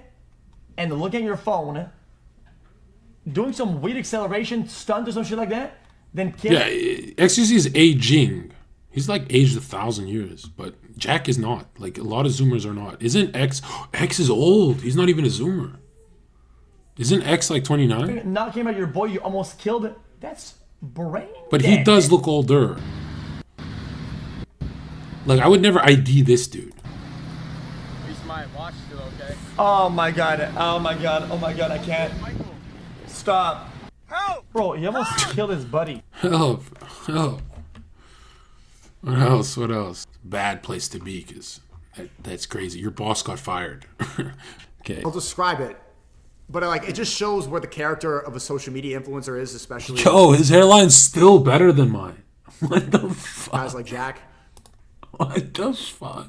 and looking at your phone, doing some weird acceleration stunt or some shit like that, then yeah, XQC is aging. He's like aged 1,000 years, but Jack is not. Like a lot of Zoomers are not. Isn't X? X is old. He's not even a Zoomer. Isn't X like 29? Knocking about your boy you almost killed. That's brain. But he does look older. Like I would never ID this dude. My watch still okay? Oh my god! Oh my god! Oh my god! I can't. Stop. Help! Bro, he almost killed his buddy. Help! Help! What else? What else? Bad place to be, because that's crazy. Your boss got fired. Okay. I'll describe it, but like it just shows where the character of a social media influencer is, especially. Yo, his hairline's still better than mine. What the fuck? Guys like Jack. What the fuck?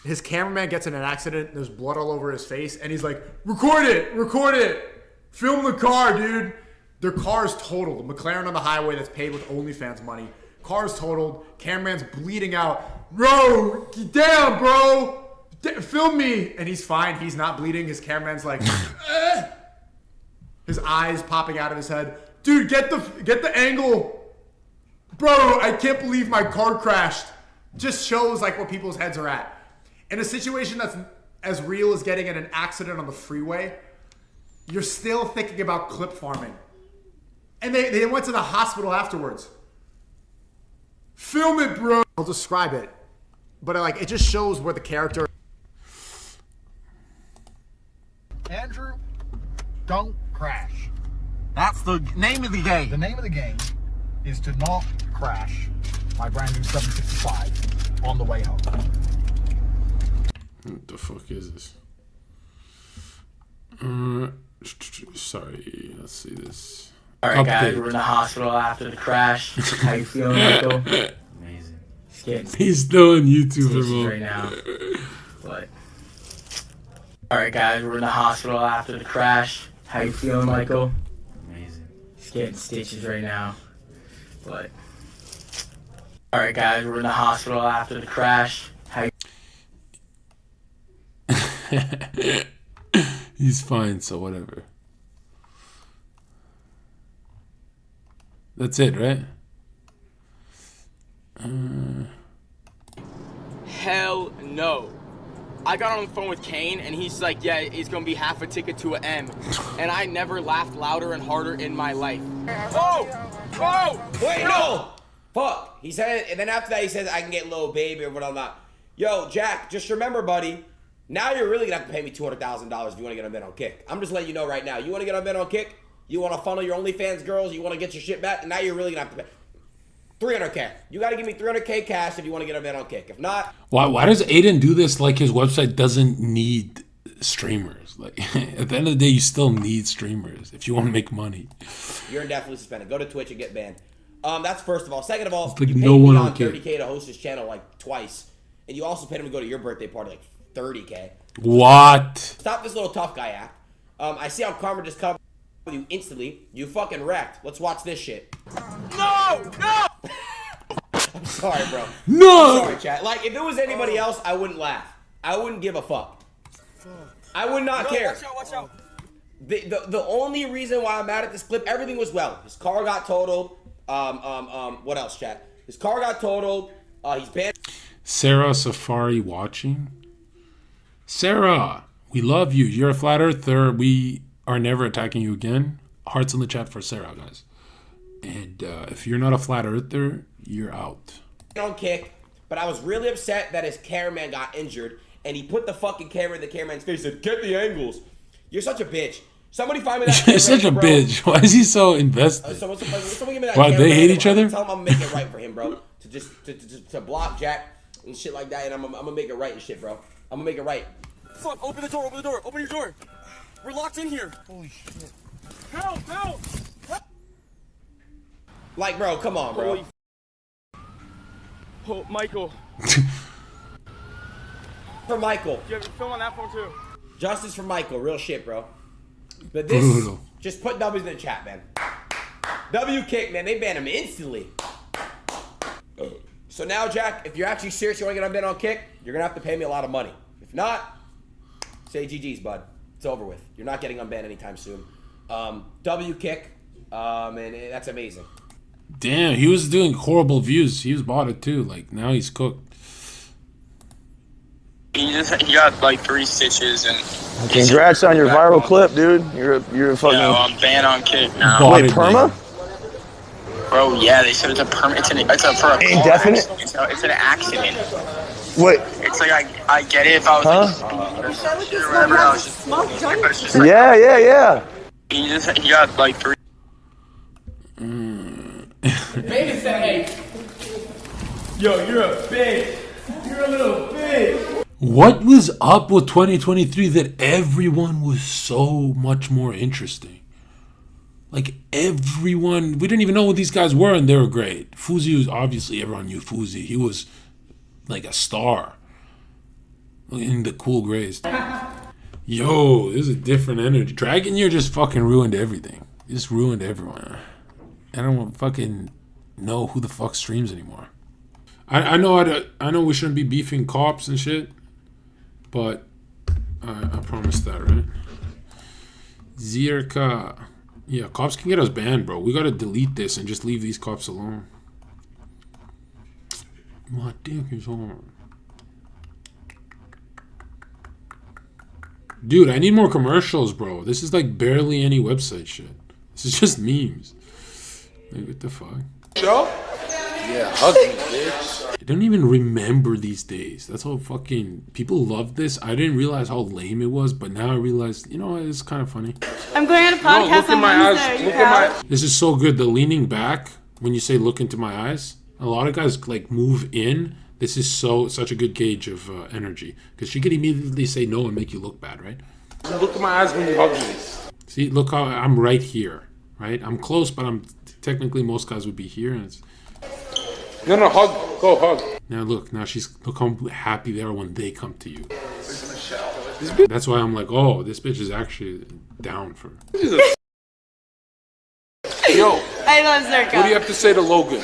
His cameraman gets in an accident and there's blood all over his face, and he's like, record it, film the car, dude. Their car is totaled. A McLaren on the highway that's paid with OnlyFans money. Car's totaled, cameraman's bleeding out. Bro, get down, bro. Film me. And he's fine, he's not bleeding. His cameraman's like, his eyes popping out of his head. Dude, get the angle. Bro, I can't believe my car crashed. Just shows like where people's heads are at. In a situation that's as real as getting in an accident on the freeway, you're still thinking about clip farming. And they went to the hospital afterwards. Film it, bro. I'll describe it, but like it just shows where the character. Andrew, don't crash. That's the name of the game. The name of the game is to not crash. My brand new 765 on the way home. What the fuck is this? Sorry, let's see this. Alright guys, we're in the hospital after the crash. How you feeling, Michael? Amazing. He's still on YouTube stitches right now. But alright guys, we're in the hospital after the crash. How you feeling, Michael? Amazing. Getting stitches right now. But alright guys, we're in the hospital after the crash. How you He's fine, so whatever. That's it, right? Hell no. I got on the phone with Kane and he's like, yeah, it's gonna be half a ticket to an M. And I never laughed louder and harder in my life. Oh! Oh! Wait, no! Fuck. He said, and then after that he says, I can get Lil Baby or whatnot. Yo, Jack, just remember, buddy, now you're really gonna have to pay me $200,000 if you wanna get on Men on Kick. I'm just letting you know right now. You wanna get on Men on Kick? You wanna funnel your OnlyFans girls? You wanna get your shit back? Now you're really gonna have to pay $300K. You gotta give me $300K cash if you wanna get on Men on Kick. If not, why does Adin do this like his website doesn't need streamers? Like at the end of the day, you still need streamers if you want to make money. you're indefinitely suspended. Go to Twitch and get banned. That's first of all. Second of all, It's like you paid no me one on on Kick. $30K to host his channel like twice. And you also paid him to go to your birthday party like $30K. What? Stop this little tough guy act. I see how Karma just covered with you instantly. You fucking wrecked. Let's watch this shit. No! No! I'm sorry, bro. No! I'm sorry, chat. Like, if it was anybody else, I wouldn't laugh. I wouldn't give a fuck. I would not care. Watch out, watch out. The only reason why I'm mad at this clip, everything was well. His car got totaled. What else, chat? His car got totaled. He's banned. Sarah Safari watching. Sarah, we love you. You're a flat earther. We are never attacking you again. Hearts in the chat for Sarah, guys. And if you're not a flat earther, you're out. On Kick, but I was really upset that his cameraman got injured, and he put the fucking camera in the cameraman's face and said, get the angles. You're such a bitch. Somebody find me that You're such a bro. bitch. Why is he so invested? Someone give me that Why, they hate each other? Tell him I'm gonna make it right for him, bro. To block Jack and shit like that, and I'm gonna make it right and shit, bro. I'm gonna make it right. Fuck, open the door, open your door. We're locked in here. Holy shit. Help, help! Like, bro, come on, bro. Holy oh, Michael. For Michael. You have a film on that phone too. Justice for Michael, real shit, bro. But this, Brutal. just put W's in the chat, man. W kick, man. They banned him instantly. So now, Jack, if you're actually serious, you want to get unbanned on kick, you're gonna have to pay me a lot of money. If not, say GG's, bud. It's over with. You're not getting unbanned anytime soon. W kick, and that's amazing. Damn, he was doing horrible views. He was bought it too. Like now he's cooked. He got like 3 stitches and. Congrats on your viral clip, dude. You're a fucking. No, I'm banned on kick now. Wait, perma? Bro, yeah, they said it's a perma. It's a for a Indefinite? It's an accident. Wait. It's like I get it if I was like, or whatever. I was just, but it's just like, Yeah. He got like 3. Baby said, hey, yo, you're a bitch. You're a little bitch. What was up with 2023 that everyone was so much more interesting? Like everyone, we didn't even know what these guys were, and they were great. Fousey was obviously, everyone knew Fousey. He was like a star in the cool grays. Yo, this is a different energy. Dragon Year just fucking ruined everything. It just ruined everyone. I don't fucking know who the fuck streams anymore. I know we shouldn't be beefing cops and shit, but I promised that, right? Zherka. Yeah, cops can get us banned, bro. We gotta delete this and just leave these cops alone. My dick is hard. Dude, I need more commercials, bro. This is like barely any website shit. This is just memes. Like, what the fuck? Joe? Yeah, hug me, bitch. I don't even remember these days. That's how fucking people love this. I didn't realize how lame it was, but now I realize, you know, it's kind of funny. I'm going on a podcast on Wednesday. Look at my. This is so good. The leaning back when you say "look into my eyes." A lot of guys like move in. This is such a good gauge of energy because she could immediately say no and make you look bad, right? Look at my eyes when you hug me. See, look how I'm right here, right? I'm close, but I'm technically most guys would be here. And it's, No, hug. Go hug. now look, look how happy they are when they come to you. That's why I'm like, oh, this bitch is actually down for. Yo, I love Zherka. what do you have to say to Logan?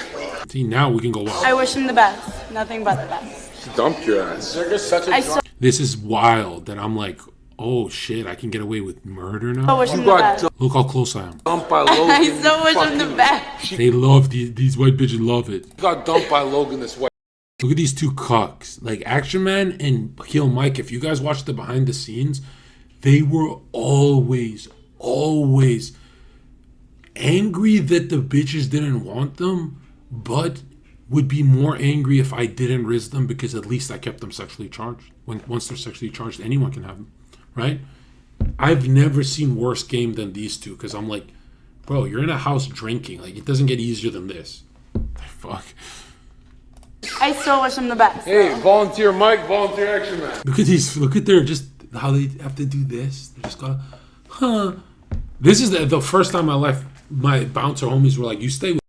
See, now we can go wild. I wish him the best. Nothing but the best. She dumped your ass. They're just such a This is wild that I'm like, oh shit, I can get away with murder now. I wish him the best. Look how close I am. dumped by Logan. I so wish him the best. They love these white bitches love it. You got dumped by Logan this way. Look at these two cucks. Like Action Man and Heel Mike, if you guys watch the behind the scenes, they were always angry that the bitches didn't want them, but would be more angry if I didn't riz them because at least I kept them sexually charged. Once they're sexually charged, anyone can have them, right? I've never seen worse game than these two because I'm like, bro, you're in a house drinking. Like, it doesn't get easier than this. Fuck. I still wish him the best. Hey, volunteer Mike, volunteer Action Man. Look at their just how they have to do this. They just gotta, huh. This is the first time in my life my bouncer homies were like, you stay with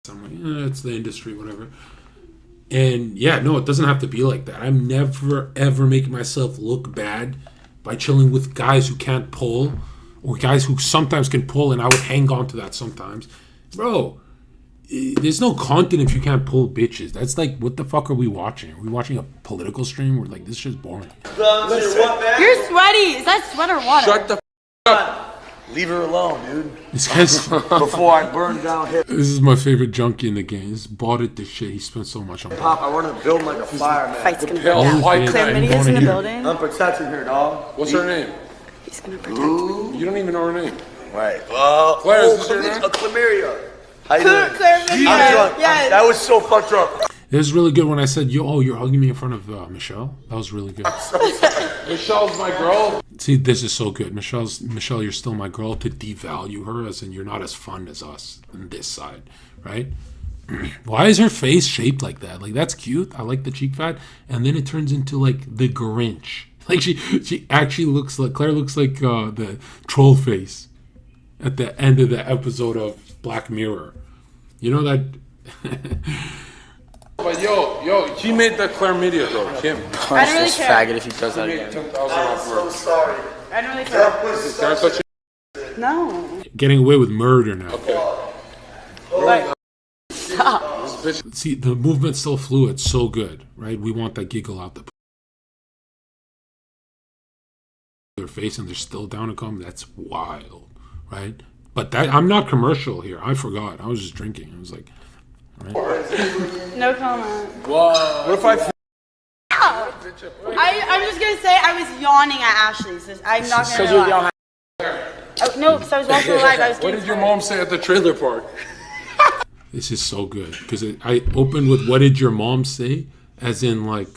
I'm like, it's the industry, whatever. And yeah, no, it doesn't have to be like that. I'm never ever making myself look bad by chilling with guys who can't pull or guys who sometimes can pull, and I would hang on to that sometimes. Bro, there's no content if you can't pull bitches. That's like, what the fuck are we watching? Are we watching a political stream? We're like, this shit's boring. You're sweaty. Is that sweat or water? Shut the up. Leave her alone, dude. This guy's Before I burn down here. This is my favorite junkie in the game. He's bought it this shit. He spent so much on it. Pop, I want to build like a fireman. Fight's gonna Hell, break out. white Claire guy. Midia's in the building. I'm protecting her, dog. What's her name? He's gonna protect me. You don't even know her name. Right. Claire, is this your name? Chlamydia. How you doing? Claire Midia. I'm drunk. Yes. That was so fucked up. It was really good when I said, you're hugging me in front of Michelle. That was really good. Michelle's my girl. See, this is so good. Michelle, you're still my girl. To devalue her as in you're not as fun as us on this side, right? Why is her face shaped like that? Like, that's cute. I like the cheek fat. And then it turns into like the Grinch. Like she actually looks like, Claire looks like the troll face at the end of the episode of Black Mirror. You know that? But yo, he made that Claire Media though, Kim. I don't really care. Faggot if he does that again. 10,000 off work. sorry. I don't really care. Can I touch No. Getting away with murder now. Like, stop. See, the movement's so fluid, so good, right? We want that giggle out their face and they're still down to come. That's wild, right? But that I'm not commercial here. I forgot. I was just drinking. I was like, right? No comment. Whoa. What if I'm just gonna say I was yawning at Ashley. So I'm not gonna lie. Oh, no, because I was watching the live. I was What did your mom say at the trailer park? This is so good because I opened with "What did your mom say?" As in like,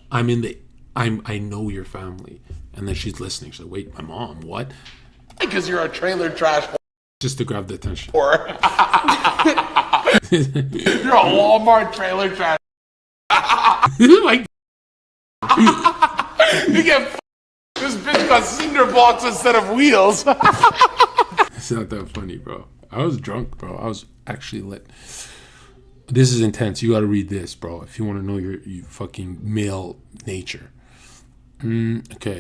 I know your family, and then she's listening. She's like, "Wait, my mom? What?" Because you're a trailer trash. Just to grab the attention. You're a Walmart trailer trash. Like, you get this bitch got cinder blocks instead of wheels. It's not that funny, bro. I was drunk, bro. I was actually lit. This is intense. You got to read this, bro, if you want to know your fucking male nature. Okay.